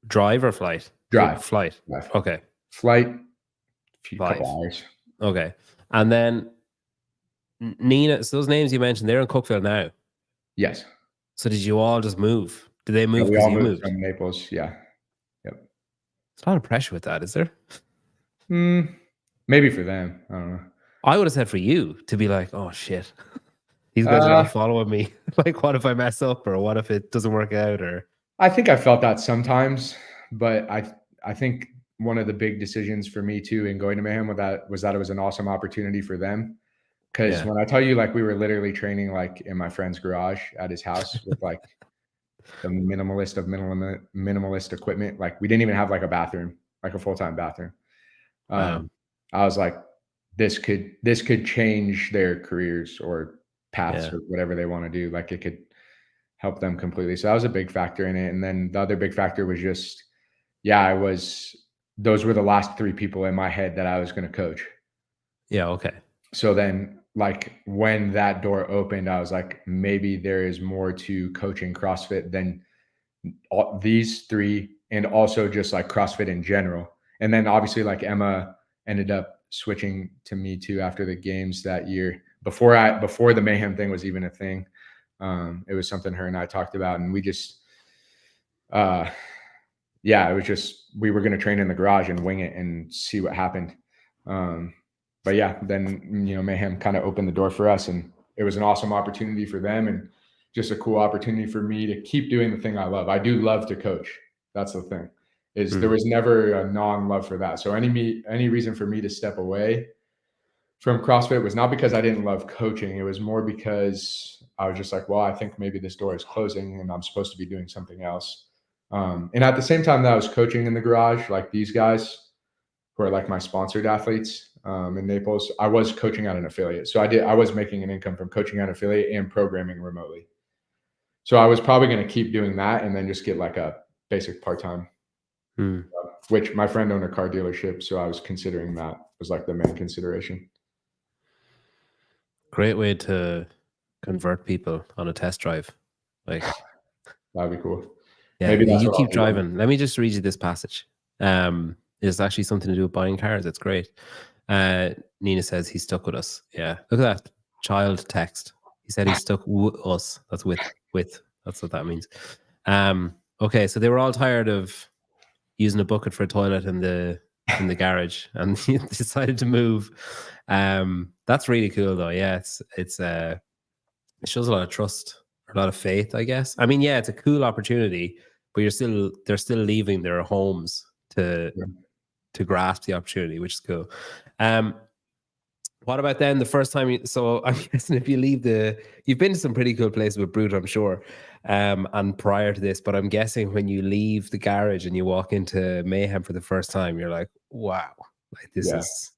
Drive or flight? Drive. Flight. Drive. Okay. Flight, couple hours. Okay. And then Nina, so those names you mentioned, they're in Cookville now. Yes. So did you all just move? Did they move? We all moved from Naples. Yeah. Yep. There's a lot of pressure with that, is there? Maybe for them. I don't know. I would have said for you to be like, oh shit, these guys are not following me. Like, what if I mess up, or what if it doesn't work out? Or I think I felt that sometimes, but I think one of the big decisions for me too in going to Mayhem was that it was an awesome opportunity for them. Because when I tell you, like, we were literally training like in my friend's garage at his house with like the minimalist of minimalist equipment. Like we didn't even have like a bathroom, like a full-time bathroom. I was like, this could change their careers or paths or whatever they want to do. Like it could help them completely. So that was a big factor in it. And then the other big factor was just, those were the last 3 people in my head that I was going to coach. Yeah. Okay. So then like when that door opened, I was like, maybe there is more to coaching CrossFit than these 3 and also just like CrossFit in general. And then obviously like Emma ended up switching to me too after the games that year before the Mayhem thing was even a thing. It was something her and I talked about, and we just, it was just, we were going to train in the garage and wing it and see what happened. But yeah, then, you know, Mayhem kind of opened the door for us, and it was an awesome opportunity for them and just a cool opportunity for me to keep doing the thing I love. I do love to coach. That's the thing. There was never a non-love for that. So any reason for me to step away from CrossFit was not because I didn't love coaching. It was more because I was just like, well, I think maybe this door is closing and I'm supposed to be doing something else. And at the same time that I was coaching in the garage, like these guys who are like my sponsored athletes in Naples, I was coaching at an affiliate. So I was making an income from coaching at an affiliate and programming remotely. So I was probably going to keep doing that and then just get like a basic part-time, which my friend owned a car dealership. So I was considering that was like the main consideration. Great way to convert people on a test drive. Like that'd be cool. Yeah, maybe you keep driving. Let me just read you this passage. It's actually something to do with buying cars. It's great. Nina says he's stuck with us. Yeah, look at that child text. He said he's stuck with us. That's with. That's what that means. Okay, so they were all tired of using a bucket for a toilet in the garage, and he decided to move. That's really cool, though. Yeah, it shows a lot of trust, a lot of faith, I guess. I mean, yeah, it's a cool opportunity, but they're still leaving their homes to grasp the opportunity, which is cool. What about then the first time? So I'm guessing if you leave you've been to some pretty cool places with Brute, I'm sure, and prior to this, but I'm guessing when you leave the garage and you walk into Mayhem for the first time, you're like, wow, like this is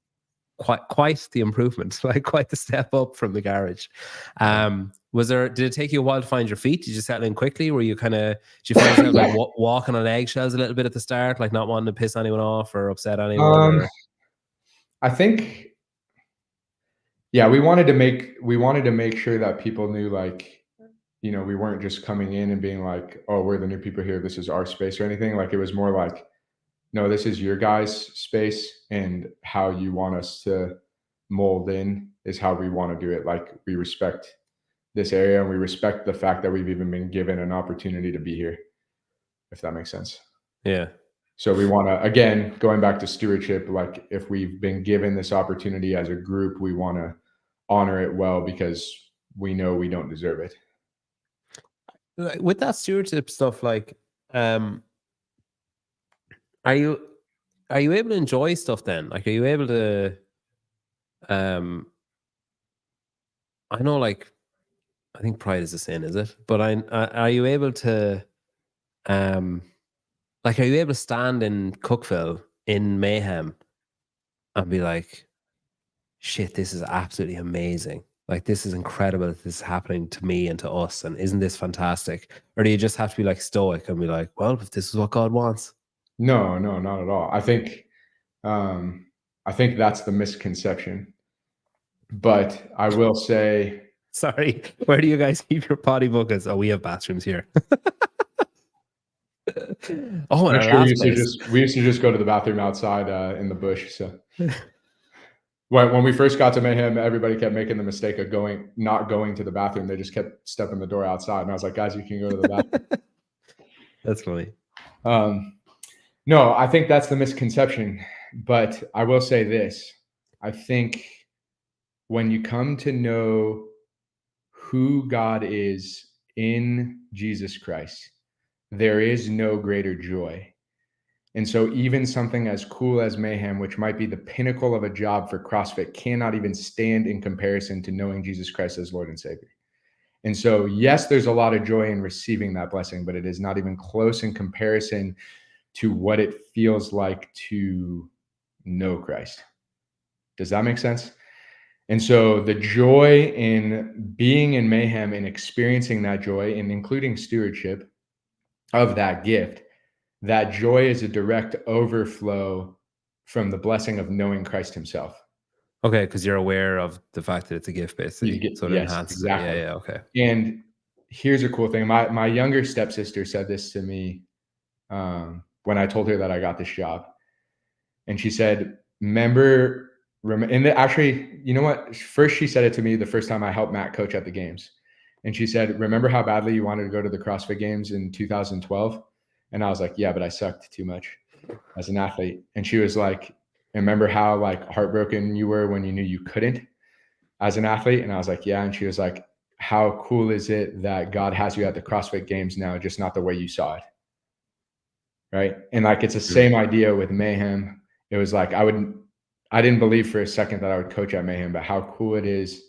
quite the improvement, like quite the step up from the garage. Did it take you a while to find your feet? Did you settle in quickly? Were you did you find yourself like walking on eggshells a little bit at the start, like not wanting to piss anyone off or upset anyone? I think, we wanted to make sure that people knew, like, you know, we weren't just coming in and being like, oh, we're the new people here, this is our space or anything. Like, it was more like, no, this is your guys' space, and how you want us to mold in is how we want to do it. Like, we respect this area and we respect the fact that we've even been given an opportunity to be here, if that makes sense. Yeah. So we want to, again, going back to stewardship, like if we've been given this opportunity as a group, we want to honor it well because we know we don't deserve it. With that stewardship stuff, like, are you able to enjoy stuff then? Like, are you able to, I know, like, I think pride is a sin, is it? But are you able to, like, are you able to stand in Cookville in Mayhem and be like, shit, this is absolutely amazing. Like, this is incredible that this is happening to me and to us. And isn't this fantastic? Or do you just have to be like stoic and be like, well, if this is what God wants? No, not at all. I think that's the misconception. But I will say, Sorry, where do you guys keep your potty buckets? Oh, we have bathrooms here. Oh, and sure we used to just go to the bathroom outside in the bush. So when we first got to Mayhem, everybody kept making the mistake of not going to the bathroom. They just kept stepping the door outside, and I was like, guys, you can go to the bathroom. That's funny. No, I think that's the misconception. But I will say this: I think when you come to know who God is in Jesus Christ, there is no greater joy. And so even something as cool as Mayhem, which might be the pinnacle of a job for CrossFit, cannot even stand in comparison to knowing Jesus Christ as Lord and Savior. And so, yes, there's a lot of joy in receiving that blessing, but it is not even close in comparison to what it feels like to know Christ. Does that make sense? And so the joy in being in Mayhem and experiencing that joy and including stewardship of that gift, that joy is a direct overflow from the blessing of knowing Christ himself. Okay, because you're aware of the fact that it's a gift, basically. So it enhances it. Yeah, okay. And here's a cool thing. My younger stepsister said this to me when I told her that I got this job. And she said, actually, you know what? First, she said it to me the first time I helped Matt coach at the games. And she said, remember how badly you wanted to go to the CrossFit games in 2012? And I was like, yeah, but I sucked too much as an athlete. And she was like, remember how like heartbroken you were when you knew you couldn't as an athlete? And I was like, yeah. And she was like, how cool is it that God has you at the CrossFit games now, just not the way you saw it? Right. And like, it's the same idea with Mayhem. It was like, I didn't believe for a second that I would coach at Mayhem, but how cool it is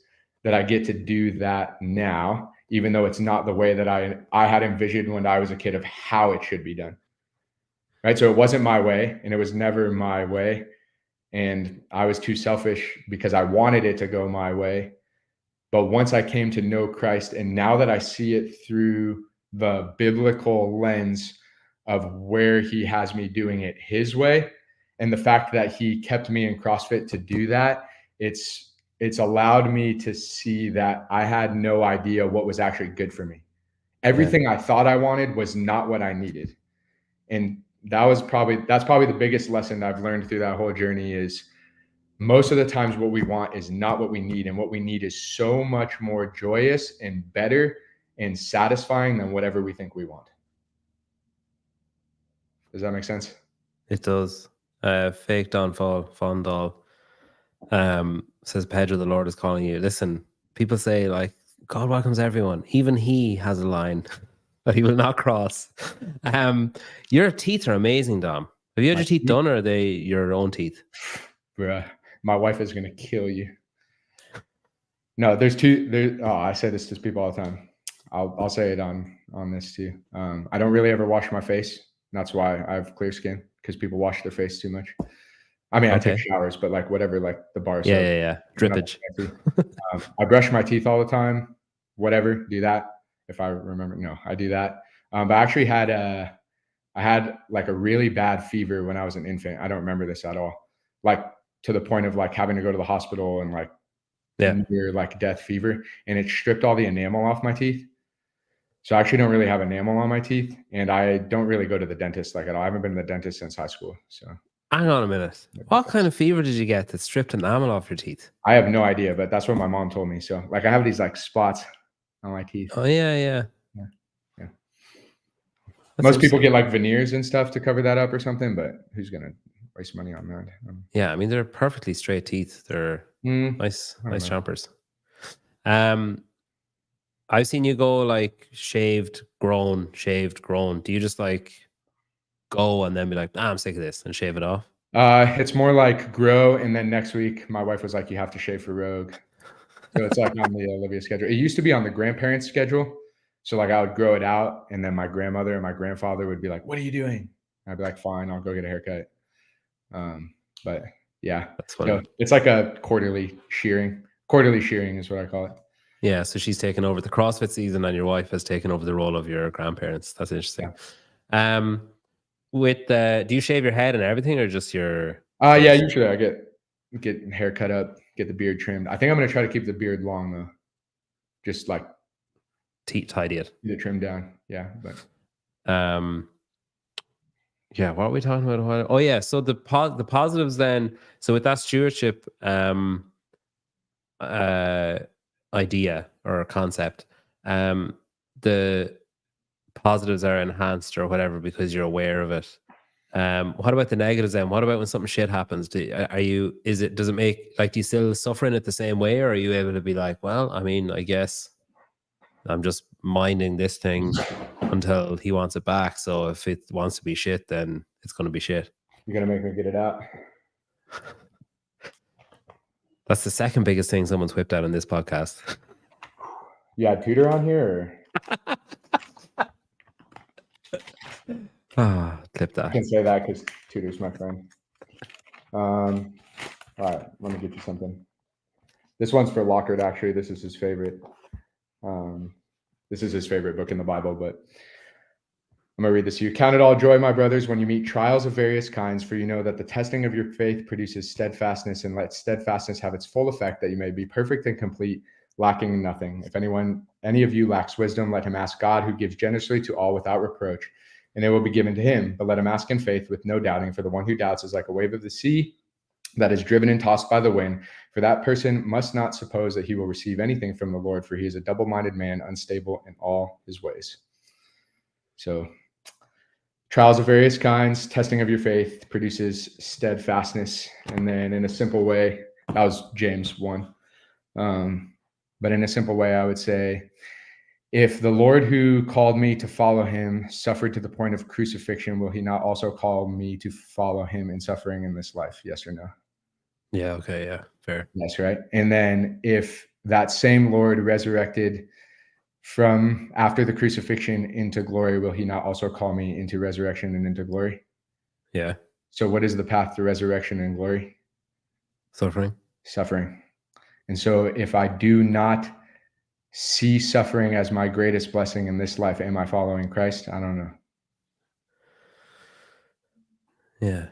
that I get to do that now, even though it's not the way that I had envisioned when I was a kid of how it should be done. Right. So it wasn't my way, and it was never my way. And I was too selfish because I wanted it to go my way. But once I came to know Christ, and now that I see it through the biblical lens of where he has me doing it his way, and the fact that he kept me in CrossFit to do that, it's allowed me to see that I had no idea what was actually good for me. Everything I thought I wanted was not what I needed. And that's probably the biggest lesson I've learned through that whole journey is most of the times what we want is not what we need. And what we need is so much more joyous and better and satisfying than whatever we think we want. Does that make sense? It does. Fake downfall, fondall. Says Pedro, the Lord is calling you. Listen, people say like God welcomes everyone. Even he has a line that he will not cross. Your teeth are amazing, Dom. Have you had your teeth done, or are they your own teeth? Bruh, my wife is gonna kill you. No, I say this to people all the time. I'll say it on this too. I don't really ever wash my face. That's why I have clear skin, because people wash their face too much. I mean, I take showers, but like whatever, like the bar. Yeah. Drippage. I brush my teeth all the time. Whatever, do that. If I remember, no, I do that. But I actually I had like a really bad fever when I was an infant. I don't remember this at all. Like to the point of like having to go to the hospital and like near like death fever, and it stripped all the enamel off my teeth. So I actually don't really have enamel on my teeth, and I don't really go to the dentist like at all. I haven't been to the dentist since high school. So Hang on a minute. What kind of fever did you get that stripped enamel off your teeth? I have no idea, but that's what my mom told me. So like I have these like spots on my teeth. Oh yeah. That's Most people interesting. get like veneers and stuff to cover that up or something, but who's gonna waste money on that? Yeah, I mean they're perfectly straight teeth. They're nice I don't know. chompers. I've seen you go like shaved, grown. Do you just like go and then be like, I'm sick of this and shave it off? It's more like grow, and then next week my wife was like, you have to shave for Rogue. So it's like on the Olivia schedule. It used to be on the grandparents' schedule. So like I would grow it out, and then my grandmother and my grandfather would be like, "What are you doing?" And I'd be like, "Fine, I'll go get a haircut." But yeah, That's funny. so it's like a quarterly shearing. Quarterly shearing is what I call it. Yeah, so she's taken over the CrossFit season, and your wife has taken over the role of your grandparents. That's interesting. Yeah. Do you shave your head and everything, or just your? Yeah, usually I get hair cut up, get the beard trimmed. I think I'm gonna try to keep the beard long though, just like tidy it. Get it trimmed down. Yeah, but yeah, what are we talking about? Oh yeah, so the positives then. So with that stewardship idea or concept, the positives are enhanced or whatever because you're aware of it. What about the negatives then? What about when something shit happens? Does it make, like, do you still suffer in it the same way, or are you able to be like, well, I mean, I guess I'm just minding this thing until he wants it back. So if it wants to be shit, then it's going to be shit. You're going to make me get it out. That's the second biggest thing someone's whipped out on this podcast. You had Tutor on here? Clip that. I can say that because Tutor's my friend. All right, let me get you something. This one's for Lockhart, actually. This is his favorite. This is his favorite book in the Bible, but I'm going to read this to you. Count it all joy, my brothers, when you meet trials of various kinds, for you know that the testing of your faith produces steadfastness, and let steadfastness have its full effect, that you may be perfect and complete, lacking in nothing. If any of you lacks wisdom, let him ask God, who gives generously to all without reproach, and it will be given to him. But let him ask in faith with no doubting, for the one who doubts is like a wave of the sea that is driven and tossed by the wind. For that person must not suppose that he will receive anything from the Lord, for he is a double-minded man, unstable in all his ways. So trials of various kinds, testing of your faith produces steadfastness. And then in a simple way, that was James 1. But in a simple way, I would say, if the Lord who called me to follow him suffered to the point of crucifixion, will he not also call me to follow him in suffering in this life? Yes or no? Yeah, okay, yeah, fair. That's right. And then if that same Lord resurrected from after the crucifixion into glory, will he not also call me into resurrection and into glory? Yeah. So what is the path to resurrection and glory? Suffering. And so if I do not see suffering as my greatest blessing in this life, am I following Christ? I don't know. Yeah.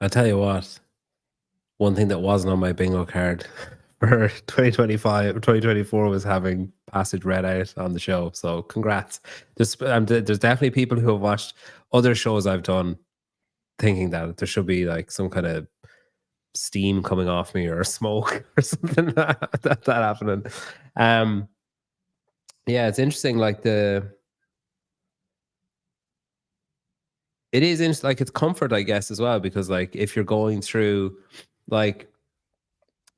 I'll tell you what, one thing that wasn't on my bingo card for 2024 was having passage read out on the show. So congrats. There's definitely people who have watched other shows I've done thinking that there should be like some kind of steam coming off me or smoke or something that happening. Yeah, it's interesting. Like it is interesting. Like it's comfort, I guess, as well, because like if you're going through, like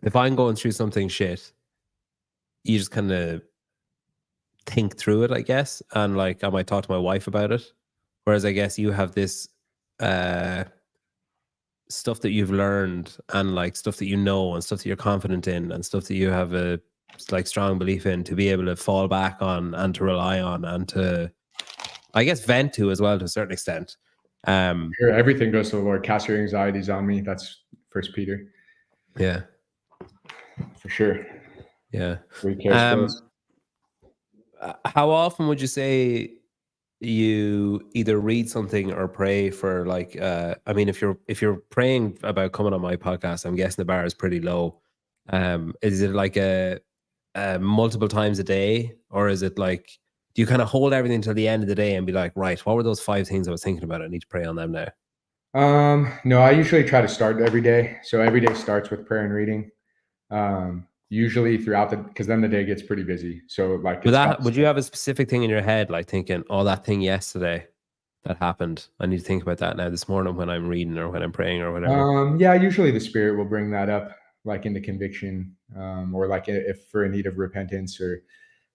if I'm going through something shit, you just kind of think through it, I guess, and like I might talk to my wife about it. Whereas I guess you have this stuff that you've learned and like stuff that you know and stuff that you're confident in and stuff that you have a like strong belief in to be able to fall back on and to rely on and to, I guess, vent to as well to a certain extent. Sure, everything goes to the Lord. Cast your anxieties on me. That's 1 Peter. Yeah, for sure. Yeah. How often would you say you either read something or pray for, like, I mean, if you're praying about coming on my podcast, I'm guessing the bar is pretty low. Is it like a multiple times a day, or is it like, do you kind of hold everything till the end of the day and be like, right, what were those 5 things I was thinking about? I need to pray on them now. No, I usually try to start every day. So every day starts with prayer and reading. Usually throughout because then the day gets pretty busy. So like, Would you have a specific thing in your head, like thinking, oh, that thing yesterday that happened, I need to think about that now this morning when I'm reading or when I'm praying or whatever? Yeah, usually the Spirit will bring that up, like into conviction, or like if for a need of repentance or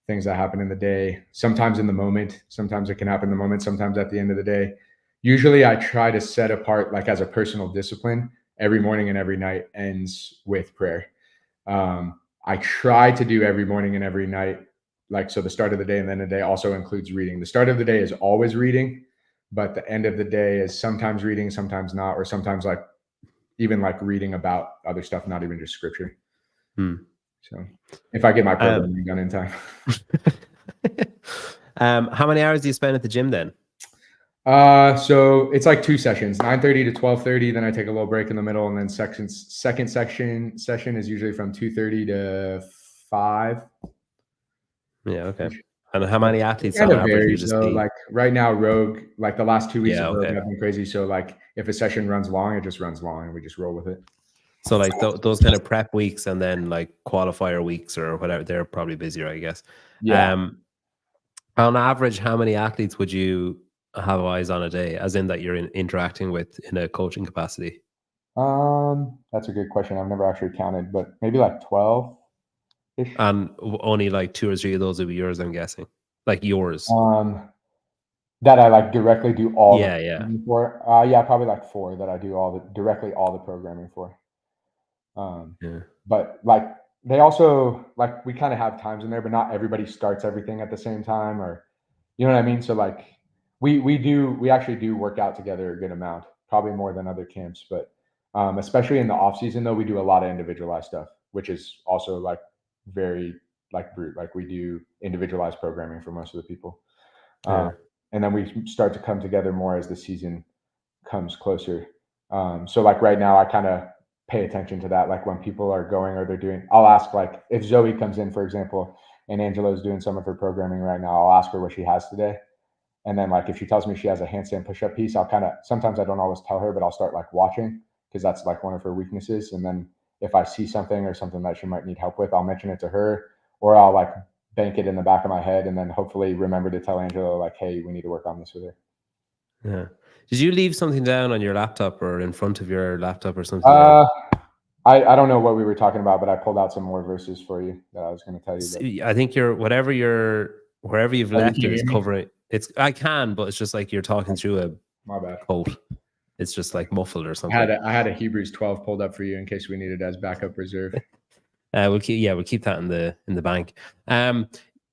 things that happen in the day. Sometimes in the moment, sometimes it can happen in the moment, sometimes at the end of the day. Usually I try to set apart, like as a personal discipline, every morning and every night ends with prayer. I try to do every morning and every night, like, so the start of the day and then the day also includes reading. The start of the day is always reading, but the end of the day is sometimes reading, sometimes not, or sometimes like even like reading about other stuff, not even just scripture. So if I get my programming done in time. How many hours do you spend at the gym then? So it's like 2 sessions, 9:30 to 12:30. Then I take a little break in the middle, and then second session is usually from 2:30 to 5. Yeah, okay. And how many athletes Kind on of average you varies just though. see? Like right now, Rogue, like the last 2 weeks Yeah, of Rogue okay. have been crazy. So like if a session runs long, it just runs long, and we just roll with it. So like those kind of prep weeks and then like qualifier weeks or whatever, they're probably busier, I guess. Yeah. On average, how many athletes would you have eyes on a day, as in that you're interacting with in a coaching capacity? That's a good question. I've never actually counted, but maybe like 12-ish. And only like 2 or 3 of those would be yours, I'm guessing. Like yours. That I like directly do all the Yeah. programming for. Yeah, probably like 4 that I do directly all the programming for. Yeah. But like they also like we kind of have times in there, but not everybody starts everything at the same time, or you know what I mean? So like we actually do work out together a good amount, probably more than other camps, but especially in the off season though, we do a lot of individualized stuff, which is also like very like brute. Like we do individualized programming for most of the people. Yeah. And then we start to come together more as the season comes closer. So like right now, I kind of pay attention to that. Like when people are going or they're doing, I'll ask like if Zoe comes in, for example, and Angela's doing some of her programming right now, I'll ask her what she has today. And then like if she tells me she has a handstand push-up piece, I'll kind of sometimes I don't always tell her, but I'll start like watching because that's like one of her weaknesses. And then if I see something or something that she might need help with, I'll mention it to her, or I'll like bank it in the back of my head and then hopefully remember to tell Angela like, hey, we need to work on this with her. Yeah. Did you leave something down on your laptop or in front of your laptop or something there? I don't know what we were talking about, but I pulled out some more verses for you that I was going to tell you. But I think wherever you've left it is covering. I can, but it's just like you're talking through a my bad quote. It's just like muffled or something. I had a Hebrews 12 pulled up for you in case we needed as backup reserve. We'll keep that in the bank.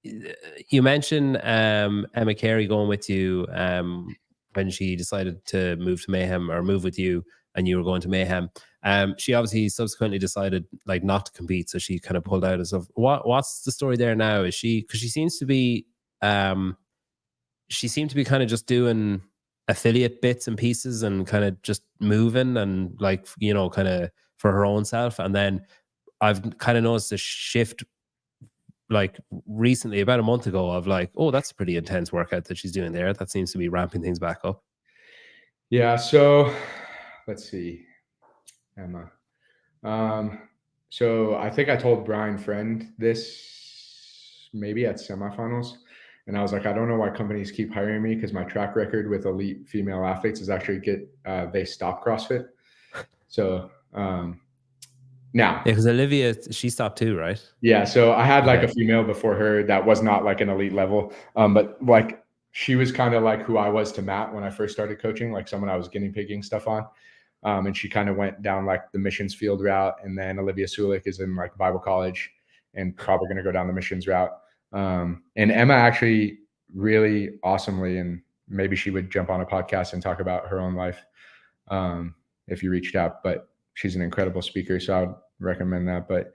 You mentioned Emma Carey going with you when she decided to move to Mayhem or move with you, and you were going to Mayhem. She obviously subsequently decided like not to compete, so she kind of pulled out and stuff. What's the story there now? Is she, because she seemed to be kind of just doing affiliate bits and pieces and kind of just moving and like, you know, kind of for her own self. And then I've kind of noticed a shift like recently, about a month ago, of like, oh, that's a pretty intense workout that she's doing there. That seems to be ramping things back up. Yeah. So let's see, Emma. So I think I told Brian Friend this maybe at semifinals. And I was like, I don't know why companies keep hiring me because my track record with elite female athletes is actually they stop CrossFit. So now. Yeah, because Olivia, she stopped too, right? Yeah. So I had like a female before her that was not like an elite level. But like she was kind of like who I was to Matt when I first started coaching, like someone I was guinea pigging stuff on. And she kind of went down like the missions field route. And then Olivia Sulik is in like Bible college and probably going to go down the missions route. And Emma actually really awesomely, and maybe she would jump on a podcast and talk about her own life if you reached out, but she's an incredible speaker. So I would recommend that. But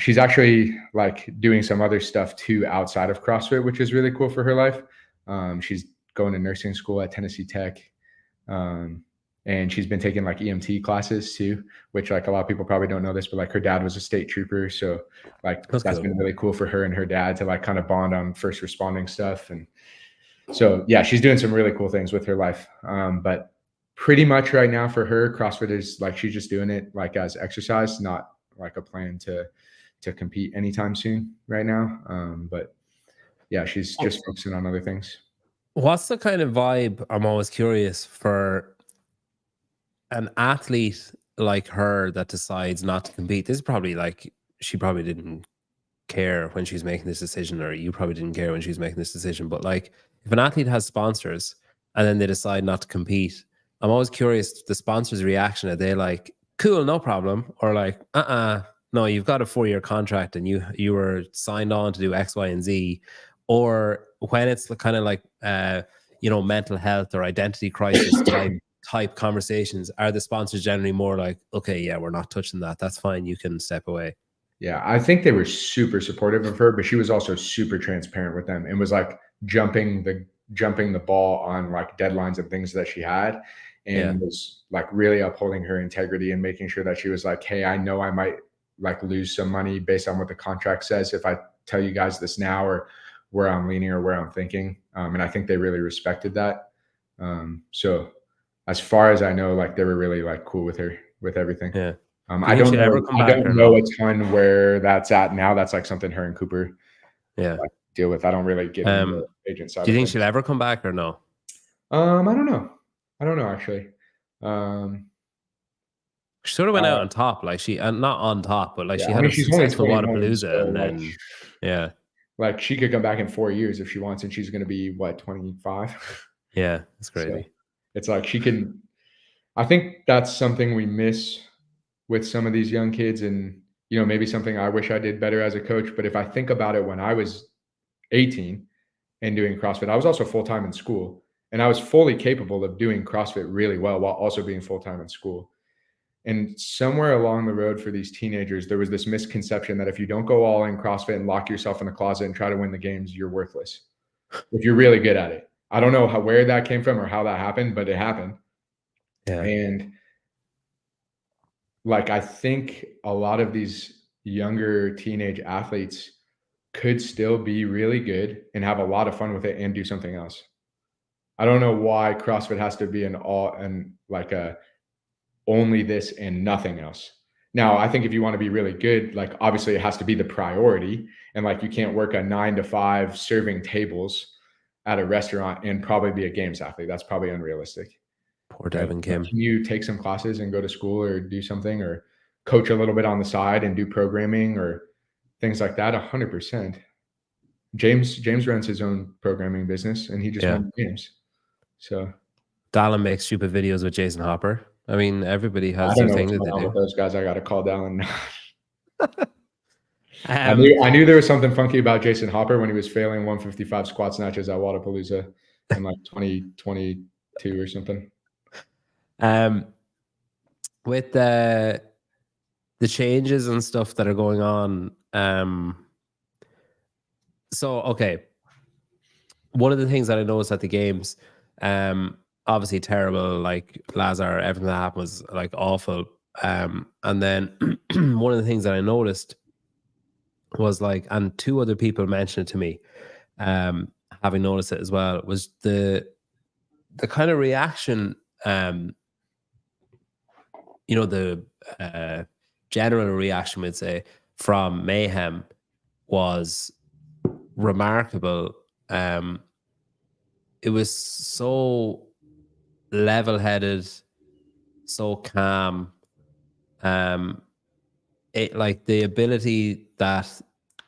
she's actually like doing some other stuff too outside of CrossFit, which is really cool for her life. She's going to nursing school at Tennessee Tech. And she's been taking like EMT classes too, which like a lot of people probably don't know this, but like her dad was a state trooper. So like that's cool. Been really cool for her and her dad to like kind of bond on first responding stuff. And so, yeah, she's doing some really cool things with her life. But pretty much right now for her, CrossFit is like, she's just doing it like as exercise, not like a plan to compete anytime soon right now. But yeah, she's just focusing on other things. What's the kind of vibe, I'm always curious, for an athlete like her that decides not to compete? This is probably like, she probably didn't care when she was making this decision, or you probably didn't care when she was making this decision. But like, if an athlete has sponsors and then they decide not to compete, I'm always curious the sponsors' reaction. Are they like, cool, no problem? Or like, no, you've got a 4-year contract and you were signed on to do X, Y, and Z? Or when it's kind of like, mental health or identity crisis type conversations, are the sponsors generally more like, okay, yeah, we're not touching that. That's fine. You can step away. Yeah, I think they were super supportive of her, but she was also super transparent with them and was like jumping the ball on like deadlines and things that she had, and was like really upholding her integrity and making sure that she was like, hey, I know I might like lose some money based on what the contract says if I tell you guys this now, or where I'm leaning or where I'm thinking. And I think they really respected that. So as far as I know, like they were really like cool with her, with everything. Yeah. I don't know a ton where that's at now. That's like something her and Cooper like deal with. I don't really get into the agent side. Do you think she'll ever come back or no? I don't know. I don't know actually. She sort of went out on top, like she not on top, but like she had a she's only successful 21, Wadapalooza, so and then like she could come back in 4 years if she wants, and she's going to be what, 25? Yeah, it's crazy. So it's like she can. I think that's something we miss with some of these young kids, and maybe something I wish I did better as a coach. But if I think about it, when I was 18 and doing CrossFit, I was also full-time in school, and I was fully capable of doing CrossFit really well while also being full-time in school. And somewhere along the road for these teenagers, there was this misconception that if you don't go all in CrossFit and lock yourself in the closet and try to win the games, you're worthless if you're really good at it. I don't know where that came from or how that happened, but it happened. Yeah. And like, I think a lot of these younger teenage athletes could still be really good and have a lot of fun with it and do something else. I don't know why CrossFit has to be only this and nothing else. Now, I think if you want to be really good, like obviously it has to be the priority, and like you can't work a 9 to 5 serving tables at a restaurant and probably be a games athlete. That's probably unrealistic. Poor Devin Kim. Can you take some classes and go to school or do something, or coach a little bit on the side and do programming or things like that? 100%. James runs his own programming business, and he just won games. So Dallin makes stupid videos with Jason Hopper. I mean, everybody has their thing that they do. With those guys, I got to call Dallin. I knew there was something funky about Jason Hopper when he was failing 155 squat snatches at Wadapalooza in like 2022 or something. With the changes and stuff that are going on, so okay, one of the things that I noticed at the games, obviously terrible, like Lazar, everything that happened was like awful, and then one of the things that I noticed was like, and 2 other people mentioned it to me, having noticed it as well, was the kind of reaction, the general reaction, we'd say, from Mayhem was remarkable. It was so level-headed, so calm. It like the ability that,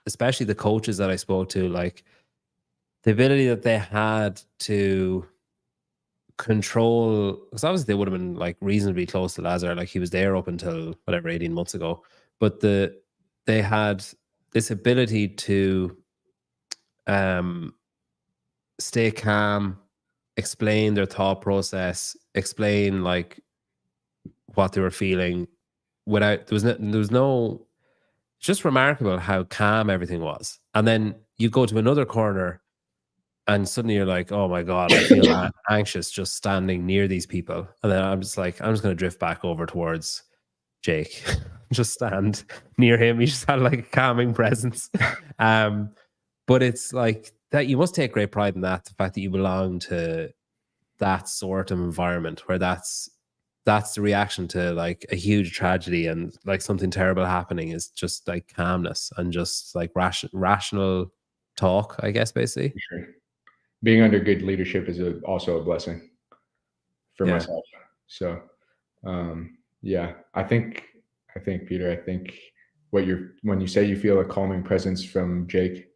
especially the coaches that I spoke to, like the ability that they had to control, because obviously they would have been like reasonably close to Lazar, like he was there up until whatever 18 months ago, but they had this ability to stay calm, explain their thought process, explain like what they were feeling without, there was no, just remarkable how calm everything was. And then you go to another corner and suddenly you're like, oh my God, I feel anxious just standing near these people. And then I'm just like, I'm just going to drift back over towards Jake, just stand near him. He just had like a calming presence. But it's like that, you must take great pride in that, the fact that you belong to that sort of environment where that's the reaction to like a huge tragedy and like something terrible happening, is just like calmness and just like rational talk, I guess, basically. For sure. Being under good leadership is also a blessing for myself. So, yeah, I think Peter, I think when you say you feel a calming presence from Jake,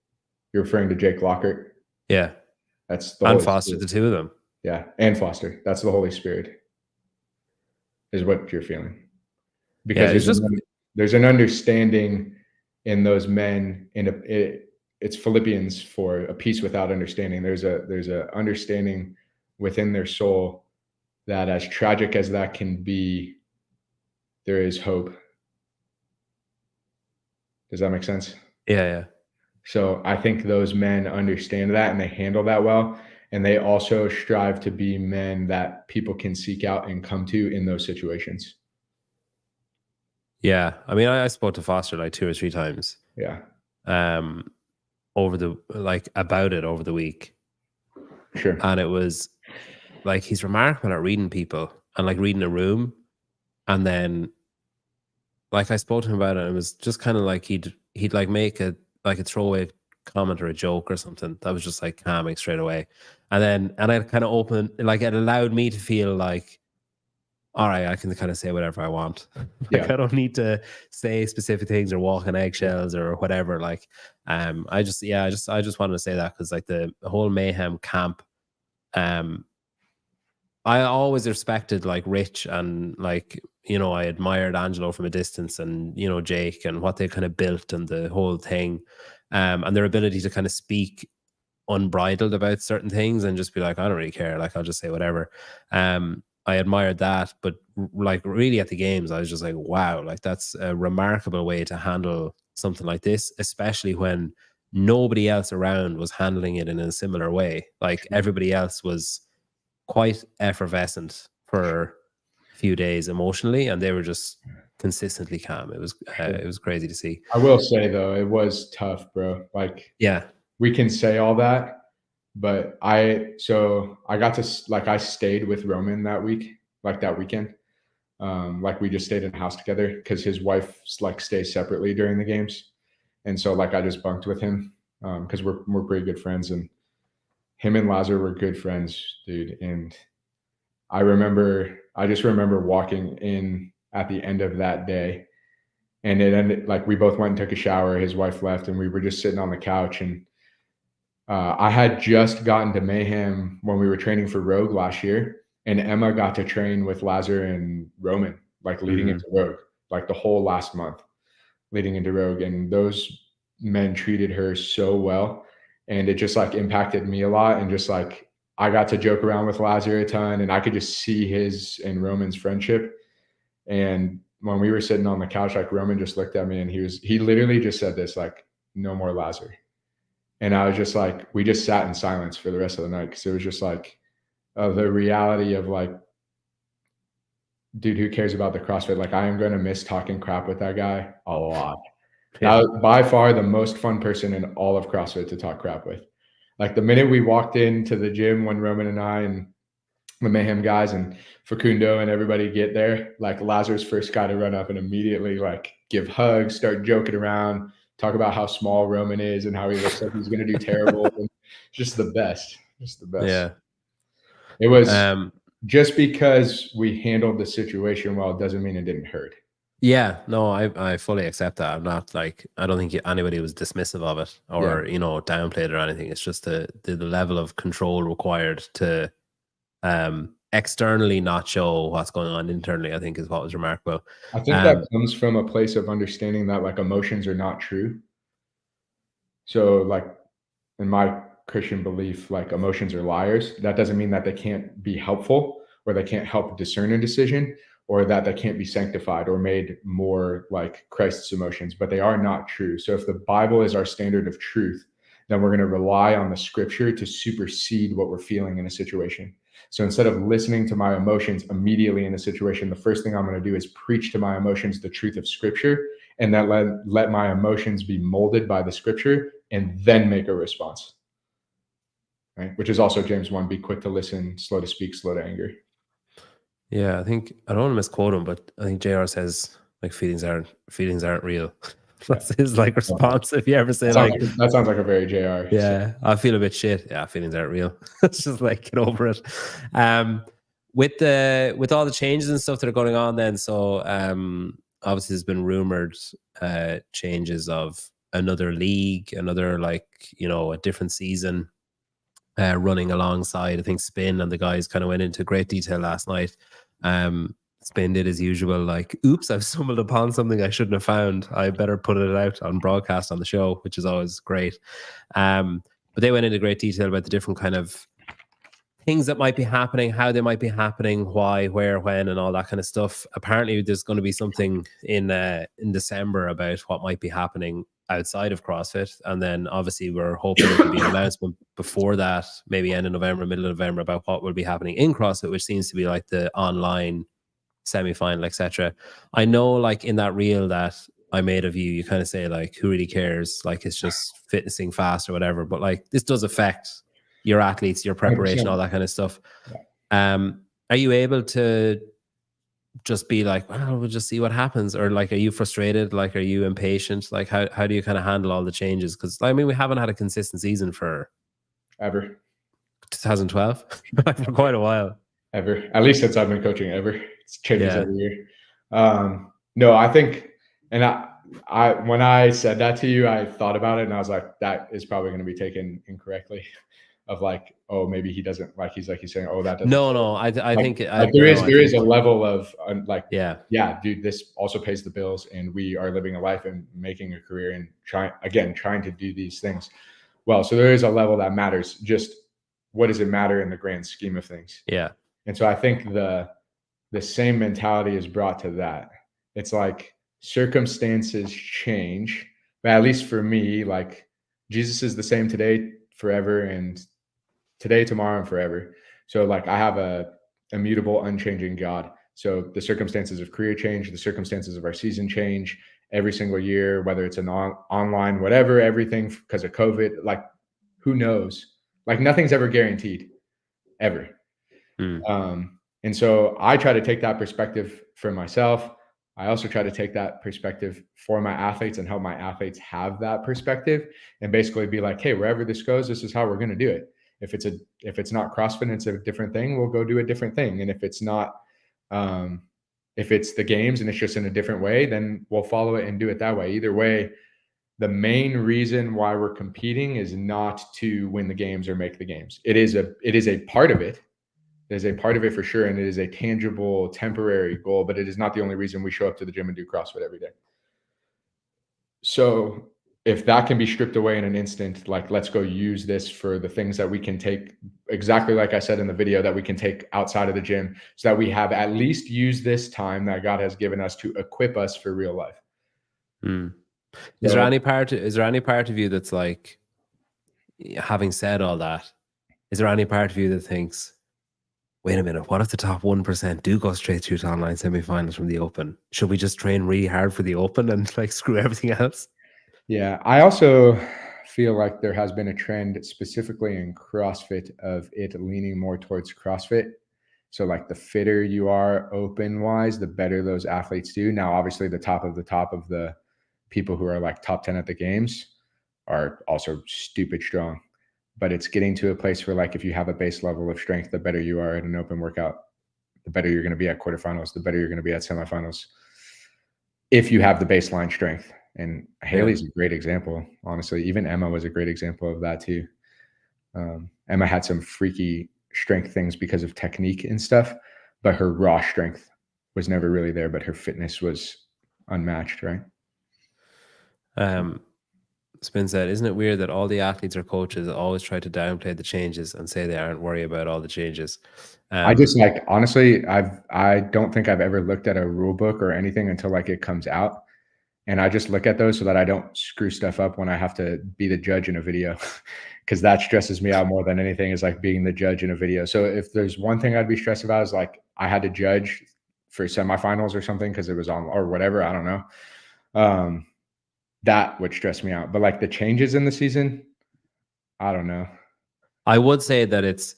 you're referring to Jake Lockhart. Yeah. That's the and Holy Foster, Spirit. the two of them. Yeah, and Foster. That's the Holy Spirit, is what you're feeling. Because there's an understanding in those men, it's Philippians for a peace without understanding. There's a understanding within their soul that, as tragic as that can be, there is hope. Does that make sense? Yeah. So I think those men understand that and they handle that well. And they also strive to be men that people can seek out and come to in those situations. Yeah. I mean, I spoke to Foster like 2 or 3 times. Yeah. About it over the week. Sure. And it was like, he's remarkable at reading people and like reading a room. And then like I spoke to him about it, and it was just kind of like he'd like make a throwaway comment or a joke or something that was just like calming straight away. And I kind of opened, like it allowed me to feel like, all right, I can kind of say whatever I want. Like I don't need to say specific things or walk on eggshells or whatever. Like, I just wanted to say that because like the whole Mayhem camp, I always respected like Rich and like, you know, I admired Angelo from a distance, and, you know, Jake and what they kind of built and the whole thing, and their ability to kind of speak unbridled about certain things and just be like, I don't really care. Like, I'll just say whatever. I admired that, but like really at the games, I was just like, wow, like that's a remarkable way to handle something like this, especially when nobody else around was handling it in a similar way. Like everybody else was quite effervescent for a few days emotionally, and they were just consistently calm. It was crazy to see. I will say though, it was tough, bro. Like, yeah, we can say all that, but I got to, like, I stayed with Roman that week, like that weekend. Like we just stayed in a house together because his wife like stays separately during the games. And so like I just bunked with him because we're pretty good friends, and him and Lazar were good friends, dude. And I just remember walking in at the end of that day, and it ended like we both went and took a shower. His wife left, and we were just sitting on the couch. And I had just gotten to Mayhem when we were training for Rogue last year, and Emma got to train with Lazar and Roman, like leading into Rogue, like the whole last month leading into Rogue. And those men treated her so well, and it just like impacted me a lot. And just like I got to joke around with Lazar a ton, and I could just see his and Roman's friendship. And when we were sitting on the couch, like Roman just looked at me and he literally just said this, like, no more Lazar. And I was just like, we just sat in silence for the rest of the night, because it was just like the reality of like, dude, who cares about the CrossFit? Like, I am going to miss talking crap with that guy a lot. Yeah. By far the most fun person in all of CrossFit to talk crap with. Like the minute we walked into the gym, when Roman and I and the Mayhem guys and Facundo and everybody get there, like Lazar's first guy to run up and immediately like give hugs, start joking around, talk about how small Roman is and how he looks like he's going to do terrible. Just the best. Yeah. It was just because we handled the situation well, doesn't mean it didn't hurt. Yeah, no, I fully accept that. I'm not like, I don't think anybody was dismissive of it or, you know, downplayed or anything. It's just the level of control required to externally not show what's going on internally, I think, is what was remarkable. I think that comes from a place of understanding that like emotions are not true. So like in my Christian belief, like emotions are liars. That doesn't mean that they can't be helpful or they can't help discern a decision, or that they can't be sanctified or made more like Christ's emotions, but they are not true. So if the Bible is our standard of truth, then we're going to rely on the scripture to supersede what we're feeling in a situation. So instead of listening to my emotions immediately in a situation, the first thing I'm going to do is preach to my emotions the truth of scripture, and that let my emotions be molded by the scripture, and then make a response. right? Which is also James 1, be quick to listen, slow to speak, slow to anger. Yeah, I think, I don't want to misquote him, but I think JR says like feelings aren't real. That's his like response. If you ever say that sounds like a very JR. Yeah, I feel a bit shit. Yeah, feelings aren't real. It's just like, get over it. With all the changes and stuff that are going on then, so obviously there's been rumored changes of another league, another like, you know, a different season running alongside. I think Spin and the guys kind of went into great detail last night. Spin did as usual, like, oops, I've stumbled upon something I shouldn't have found. I better put it out on broadcast on the show, which is always great. But they went into great detail about the different kind of things that might be happening, how they might be happening, why, where, when, and all that kind of stuff. Apparently, there's going to be something in December about what might be happening outside of CrossFit. And then obviously we're hoping there'll be an announcement before that, maybe end of November, middle of November, about what will be happening in CrossFit, which seems to be like the online semi-final, etc. I know, like, in that reel that I made of you, you kind of say like, who really cares? Like, it's just fitnessing fast or whatever. But like, this does affect your athletes, your preparation, 100%. All that kind of stuff. Yeah. Are you able to just be like, well, we'll just see what happens? Or like, are you frustrated? Like, are you impatient? Like, how do you kind of handle all the changes? Because I mean, we haven't had a consistent season for ever. 2012 for quite a while. Ever, at least since I've been coaching, ever. It changes every year. No, I think, and I when I said that to you, I thought about it and I was like, that is probably going to be taken incorrectly. Of like, oh, maybe he doesn't, like, he's saying, oh, that doesn't. No, I think there is a level of like, yeah, dude, this also pays the bills, and we are living a life and making a career and trying to do these things well. So there is a level that matters. Just what does it matter in the grand scheme of things? Yeah. And so I think the same mentality is brought to that. It's like circumstances change, but at least for me, like, Jesus is the same today, forever, and today, tomorrow, and forever. So like, I have a immutable, unchanging God. So the circumstances of career change, the circumstances of our season change every single year, whether it's an online, whatever, everything because of COVID, like, who knows? Like, nothing's ever guaranteed, ever. And so I try to take that perspective for myself. I also try to take that perspective for my athletes and help my athletes have that perspective, and basically be like, hey, wherever this goes, this is how we're going to do it. If it's not CrossFit and it's a different thing, we'll go do a different thing. And if it's not, if it's the games and it's just in a different way, then we'll follow it and do it that way. Either way, the main reason why we're competing is not to win the games or make the games. It is a part of it. It is a part of it for sure. And it is a tangible, temporary goal, but it is not the only reason we show up to the gym and do CrossFit every day. So if that can be stripped away in an instant, like, let's go use this for the things that we can take, exactly like I said in the video, that we can take outside of the gym, so that we have at least used this time that God has given us to equip us for real life. Is there any part of you that's like, having said all that, is there any part of you that thinks, wait a minute, what if the top 1% do go straight through to online semifinals from the Open? Should we just train really hard for the Open and like screw everything else? Yeah, I also feel like there has been a trend specifically in CrossFit of it leaning more towards CrossFit. So like, the fitter you are open wise, the better those athletes do. Now, obviously the top of the people who are like top 10 at the games are also stupid strong, but it's getting to a place where, like, if you have a base level of strength, the better you are at an open workout, the better you're going to be at quarterfinals, the better you're going to be at semifinals, if you have the baseline strength. And Haley's a great example, honestly. Even Emma was a great example of that too. Emma had some freaky strength things because of technique and stuff, but her raw strength was never really there, but her fitness was unmatched, right? Spin said, isn't it weird that all the athletes or coaches always try to downplay the changes and say they aren't worried about all the changes? I just, like, honestly, I don't think I've ever looked at a rule book or anything until like it comes out. And I just look at those so that I don't screw stuff up when I have to be the judge in a video, because that stresses me out more than anything, is like being the judge in a video. So if there's one thing I'd be stressed about, is like, I had to judge for semifinals or something because it was on, or whatever, I don't know. That would stress me out. But like, the changes in the season, I don't know. I would say that it's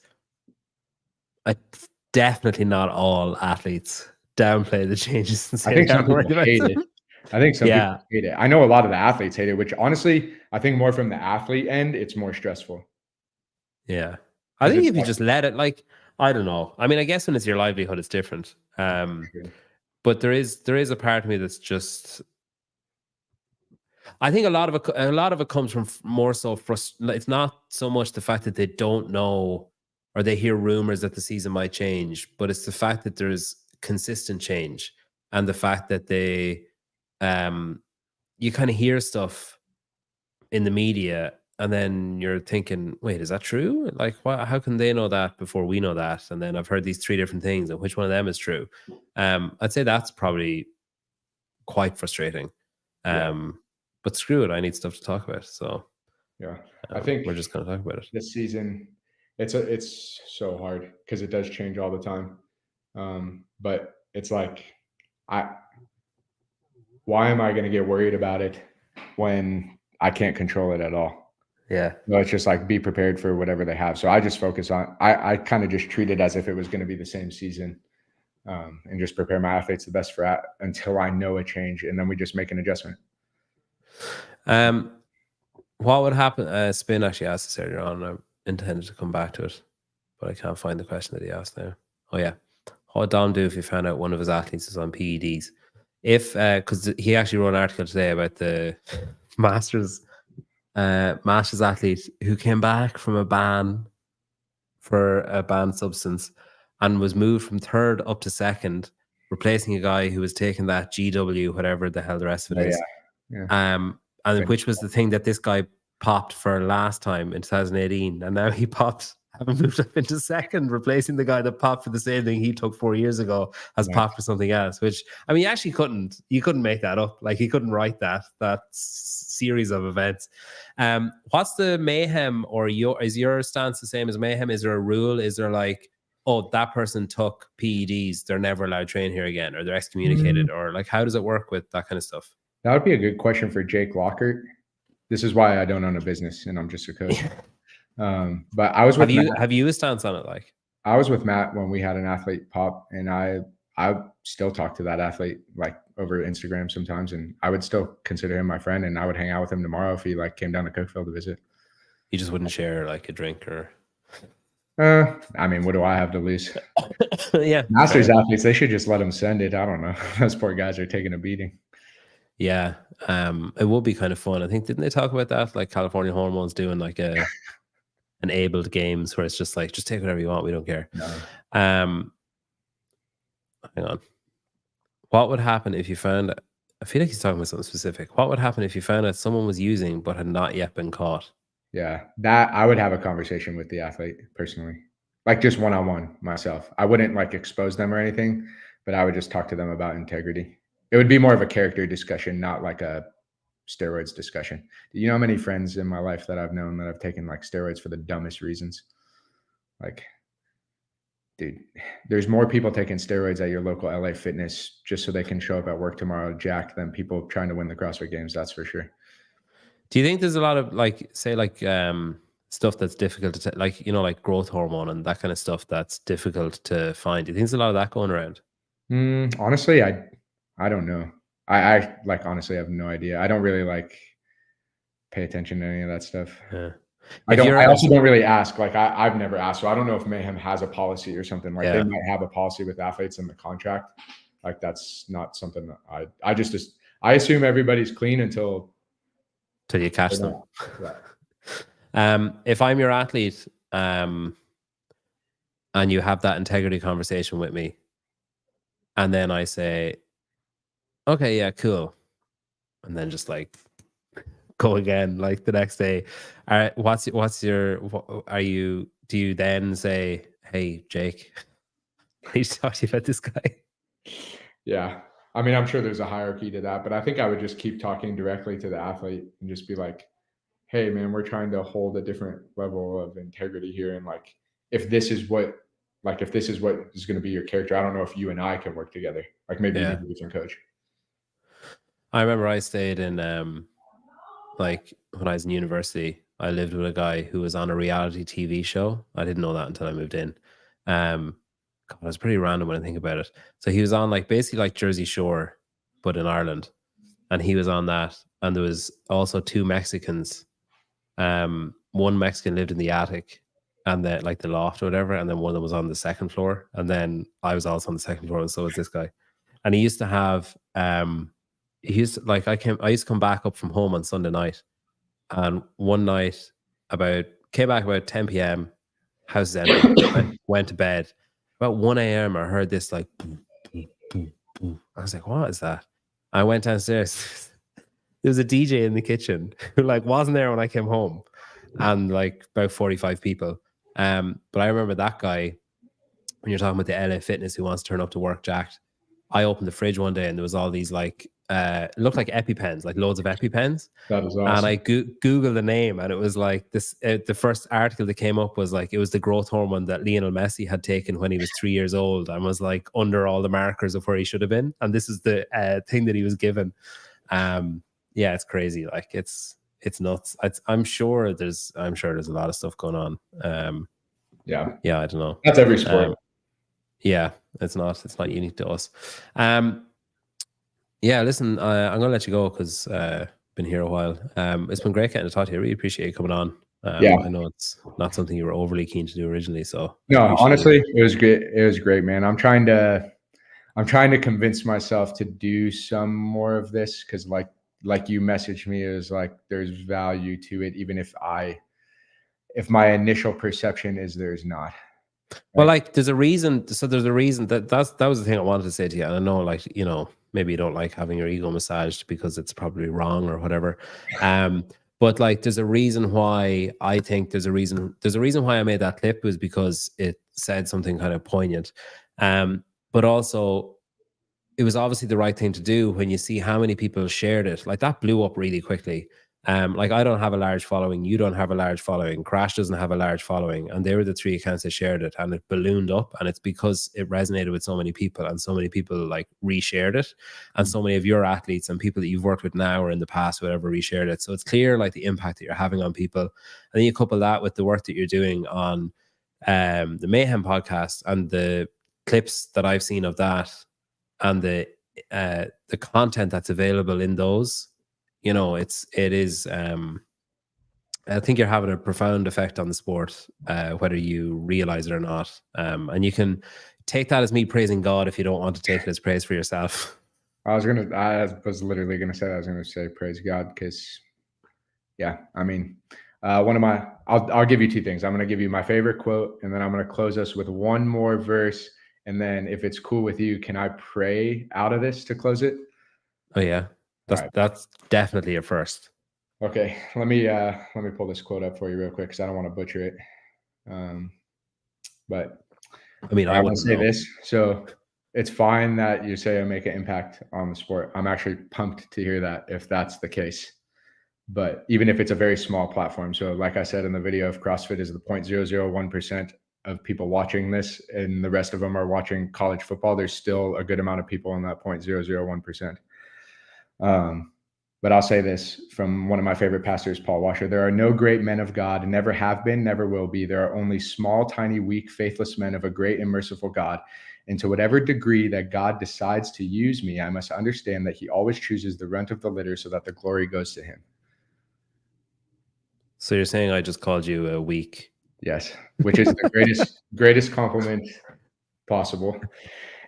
definitely not all athletes downplay the changes and say I think they some aren't worried people about hate it. them. I think some Yeah. people hate it. I know a lot of the athletes hate it, which honestly, I think more from the athlete end, it's more stressful. Yeah. I 'Cause think it's if you like just let it, like, I don't know. I mean, I guess when it's your livelihood, it's different. true. But there is a part of me that's just, I think a lot of it comes from more so it's not so much the fact that they don't know or they hear rumors that the season might change, but it's the fact that there's consistent change and the fact that you kind of hear stuff in the media and then you're thinking, wait, is that true? Like, how can they know that before we know that? And then I've heard these three different things, and which one of them is true? I'd say that's probably quite frustrating. Yeah. But screw it, I need stuff to talk about. So Yeah. I think we're just going to talk about it. this season, it's so hard because it does change all the time. But it's like, why am I going to get worried about it when I can't control it at all? Yeah. No, it's just like be prepared for whatever they have. So I just focus on, I kind of just treat it as if it was going to be the same season, and just prepare my athletes the best for that until I know a change. And then we just make an adjustment. What would happen? Spin actually asked this earlier on. I intended to come back to it, but I can't find the question that he asked now. Oh yeah. What would Dom do if he found out one of his athletes is on PEDs? If because he actually wrote an article today about the Masters athlete who came back from a ban for a banned substance and was moved from third up to second, replacing a guy who was taking that GW, whatever the hell the rest of it is. Yeah. And which was the thing that this guy popped for last time in 2018, and now he popped, having moved up into second, replacing the guy that popped for the same thing he took 4 years ago, has popped for something else. Which, I mean, you couldn't make that up. Like, he couldn't write that series of events. What's the Mayhem, or is your stance the same as Mayhem? Is there a rule? Is there like, oh, that person took PEDs, they're never allowed to train here again, or they're excommunicated, or like, how does it work with that kind of stuff? That would be a good question for Jake Lockhart. This is why I don't own a business and I'm just a coach. But I was with have you a stance on it? Like, I was with Matt when we had an athlete pop, and I still talk to that athlete like over Instagram sometimes, and I would still consider him my friend, and I would hang out with him tomorrow if he like came down to Cookville to visit. You just wouldn't share like a drink or? I mean, what do I have to lose? Yeah, Masters athletes, they should just let them send it. I don't know. Those poor guys are taking a beating. Yeah, it would be kind of fun. I think, didn't they talk about that? Like California Hormones doing like an abled games where it's just like, just take whatever you want, we don't care. No. Hang on. What would happen if you found? I feel like he's talking about something specific. What would happen if you found out someone was using but had not yet been caught? Yeah, that I would have a conversation with the athlete personally, like just one-on-one myself. I wouldn't like expose them or anything, but I would just talk to them about integrity. It would be more of a character discussion, not like a steroids discussion. Do you know how many friends in my life that I've known that have taken like steroids for the dumbest reasons? Like, dude, there's more people taking steroids at your local LA Fitness just so they can show up at work tomorrow jacked than people trying to win the CrossFit Games. That's for sure. Do you think there's a lot of like, say, like stuff that's difficult to like, you know, like growth hormone and that kind of stuff that's difficult to find? Do you think there's a lot of that going around? Honestly, I don't know. I like honestly have no idea. I don't really like pay attention to any of that stuff. Yeah. I also don't really ask. Like I've never asked, so I don't know if Mayhem has a policy or something. Like they might have a policy with athletes in the contract. Like that's not something that I assume everybody's clean until you catch them. Yeah. If I'm your athlete, and you have that integrity conversation with me, and then I say, okay, yeah, cool, and then just like go again, like the next day. Do you then say, hey, Jake, I need to talk to you about this guy? Yeah. I mean, I'm sure there's a hierarchy to that, but I think I would just keep talking directly to the athlete and just be like, hey man, we're trying to hold a different level of integrity here. And like, if this is what is going to be your character, I don't know if you and I can work together. Like maybe you need a different coach. I remember I stayed in, like when I was in university, I lived with a guy who was on a reality TV show. I didn't know that until I moved in. God, it's pretty random when I think about it. So he was on like basically like Jersey Shore, but in Ireland, and he was on that. And there was also 2 Mexicans. One Mexican lived in the attic and the like the loft or whatever, and then one of them was on the 2nd floor, and then I was also on the 2nd floor, and so was this guy. And he used to have he used to, like I used to come back up from home on Sunday night, and one night came back about 10 p.m. House is empty. went to bed. About 1 a.m. I heard this like boom, boom, boom, boom. I was like, what is that? I went downstairs. There was a DJ in the kitchen who like wasn't there when I came home, and like about 45 people. But I remember that guy, when you're talking about the LA Fitness who wants to turn up to work jacked. I opened the fridge one day and there was all these like it looked like EpiPens, like loads of EpiPens. That is awesome. And I Googled the name, and it was like this. The first article that came up was like it was the growth hormone that Lionel Messi had taken when he was 3 years old and was like under all the markers of where he should have been. And this is the thing that he was given. Yeah, it's crazy. Like it's nuts. I'm sure there's a lot of stuff going on. Yeah, I don't know. That's every sport. Yeah, it's not unique to us. Yeah, listen, I'm gonna let you go because been here a while. It's been great getting to talk to you. I really appreciate you coming on. Yeah, I know it's not something you were overly keen to do originally, so no, honestly, it was great. It was great, man. I'm trying to convince myself to do some more of this because, like you messaged me, it was like there's value to it, even if my initial perception is there's not. Right? Well, like there's a reason. So there's a reason that was the thing I wanted to say to you. And I know, like, you know, maybe you don't like having your ego massaged because it's probably wrong or whatever. But like, there's a reason why I think there's a reason why I made that clip was because it said something kind of poignant. But also it was obviously the right thing to do when you see how many people shared it. Like that blew up really quickly. Like I don't have a large following, you don't have a large following, Crash doesn't have a large following, and they were the 3 accounts that shared it, and it ballooned up, and it's because it resonated with so many people, and so many people like reshared it, and so many of your athletes and people that you've worked with now or in the past, whatever, reshared it. So it's clear like the impact that you're having on people, and then you couple that with the work that you're doing on the Mayhem podcast and the clips that I've seen of that, and the content that's available in those. You know, it is. I think you're having a profound effect on the sport, whether you realize it or not. And you can take that as me praising God if you don't want to take it as praise for yourself. I was literally gonna say that. I was gonna say praise God because, yeah, I mean, I'll give you 2 things. I'm gonna give you my favorite quote, and then I'm gonna close us with one more verse. And then, if it's cool with you, can I pray out of this to close it? Oh yeah. That's definitely a first. Okay, let me pull this quote up for you real quick because I don't want to butcher it. But I mean, I want to say this. So it's fine that you say I make an impact on the sport. I'm actually pumped to hear that if that's the case. But even if it's a very small platform, so like I said in the video, if CrossFit is the 0.001% of people watching this, and the rest of them are watching college football, there's still a good amount of people in that 0.001%. But I'll say this from one of my favorite pastors, Paul Washer: there are no great men of God, never have been, never will be. There are only small, tiny, weak, faithless men of a great and merciful God. And to whatever degree that God decides to use me, I must understand that he always chooses the runt of the litter so that the glory goes to him. So you're saying I just called you a weak? Yes, which is the greatest compliment possible.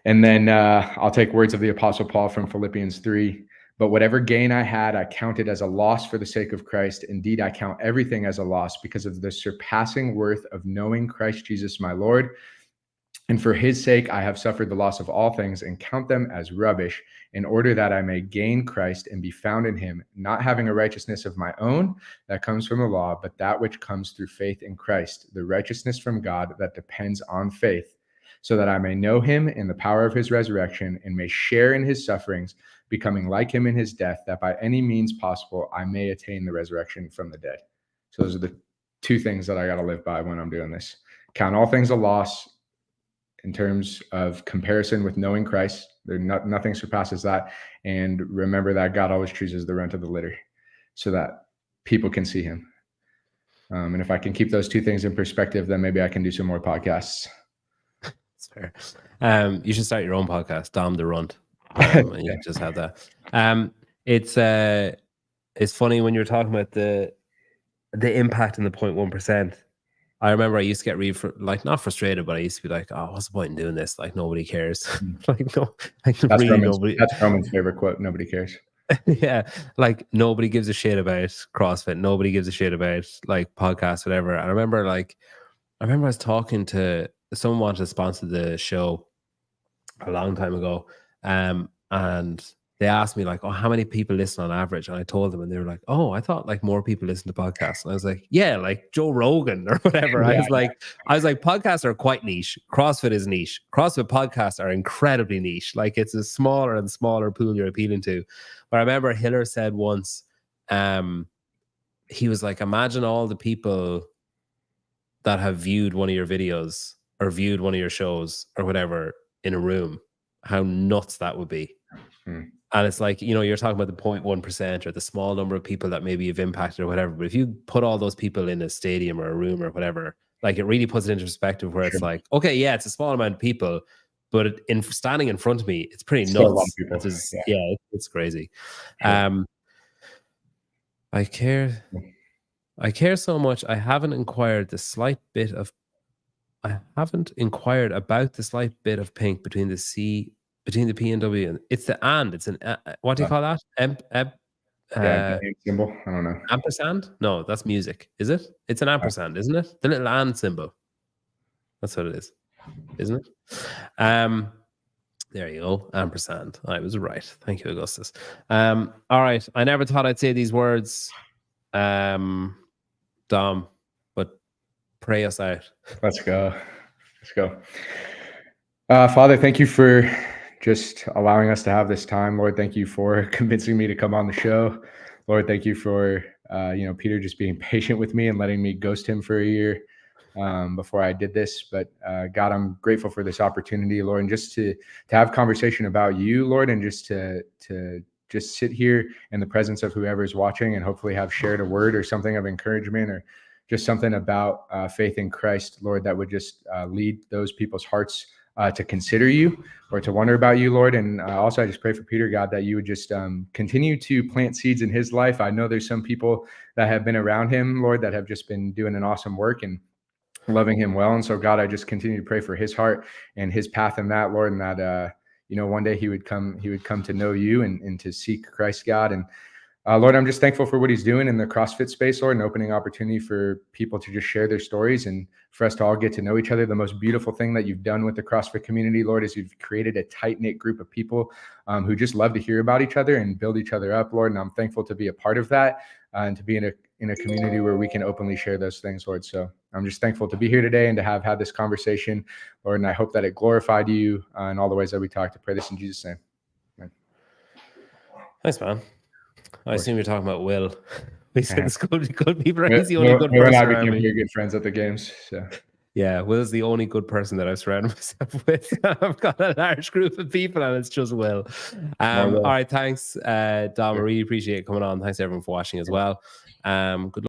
And then I'll take words of the Apostle Paul from Philippians 3. But whatever gain I had, I counted as a loss for the sake of Christ. Indeed, I count everything as a loss because of the surpassing worth of knowing Christ Jesus, my Lord. And for his sake, I have suffered the loss of all things and count them as rubbish, in order that I may gain Christ and be found in him, not having a righteousness of my own that comes from the law, but that which comes through faith in Christ, the righteousness from God that depends on faith, so that I may know him in the power of his resurrection and may share in his sufferings, becoming like him in his death, that by any means possible I may attain the resurrection from the dead. So those are the 2 things that I got to live by when I'm doing this. Count all things a loss in terms of comparison with knowing Christ. Nothing surpasses that. And remember that God always chooses the runt of the litter so that people can see him. And if I can keep those two things in perspective, then maybe I can do some more podcasts. That's fair. You should start your own podcast, Dom the Runt. And you just have that. It's funny when you're talking about the impact in the 0.1%. I remember I used to get really not frustrated, but I used to be like, "Oh, what's the point in doing this? Like nobody cares." That's Roman's favorite quote. Nobody cares. Yeah, like nobody gives a shit about CrossFit. Nobody gives a shit about like podcasts, whatever. And I remember I was talking to someone wanted to sponsor the show a long time ago, and they asked me like, "Oh, how many people listen on average?" And I told them, and they were like, "Oh, I thought like more people listen to podcasts." And I was like, "Yeah, like Joe Rogan or whatever." I was like, podcasts are quite niche. CrossFit is niche. CrossFit podcasts are incredibly niche. Like it's a smaller and smaller pool you're appealing to. But I remember Hiller said once, he was like, "Imagine all the people that have viewed one of your videos or viewed one of your shows or whatever in a room. How nuts that would be." And it's like, you're talking about the 0.1% or the small number of people that maybe you've impacted or whatever. But if you put all those people in a stadium or a room or whatever, like it really puts it into perspective where it's like, okay, yeah, it's a small amount of people, but in standing in front of me, it's pretty nuts. A lot of people. It's crazy. Sure. I care so much. I haven't inquired about the slight bit of pink between the P and W. And it's the and. It's an what do you call that? Symbol. I don't know. Ampersand? No, that's music. Is it? It's an ampersand, isn't it? The little and symbol. That's what it is, isn't it? There you go. Ampersand. I was right. Thank you, Augustus. All right. I never thought I'd say these words, Dom, but pray us out. Let's go. Father, thank you for just allowing us to have this time. Lord, thank you for convincing me to come on the show. Lord, thank you for, Peter just being patient with me and letting me ghost him for a year before I did this. But God, I'm grateful for this opportunity, Lord, and just to have conversation about you, Lord, and just to just sit here in the presence of whoever's watching and hopefully have shared a word or something of encouragement or just something about faith in Christ, Lord, that would just lead those people's hearts to consider you or to wonder about you, Lord. And also I just pray for Peter, God, that you would just continue to plant seeds in his life. I know there's some people that have been around him, Lord, that have just been doing an awesome work and loving him well. And so, God, I just continue to pray for his heart and his path in that, Lord, and that, one day he would come to know you and to seek Christ, God. And Lord, I'm just thankful for what he's doing in the CrossFit space, Lord, and opening opportunity for people to just share their stories and for us to all get to know each other. The most beautiful thing that you've done with the CrossFit community, Lord, is you've created a tight-knit group of people who just love to hear about each other and build each other up, Lord. And I'm thankful to be a part of that and to be in a community where we can openly share those things, Lord. So I'm just thankful to be here today and to have had this conversation, Lord. And I hope that it glorified you in all the ways that we talked. I pray this in Jesus' name. Amen. Thanks, man. I assume you're talking about Will. We said it's good people. He's the only good person. Will and I became very good friends at the games. So. Yeah, Will's the only good person that I've surrounded myself with. I've got a large group of people, and it's just Will. All right, thanks, Dom. I really appreciate coming on. Thanks everyone for watching as well. Good luck.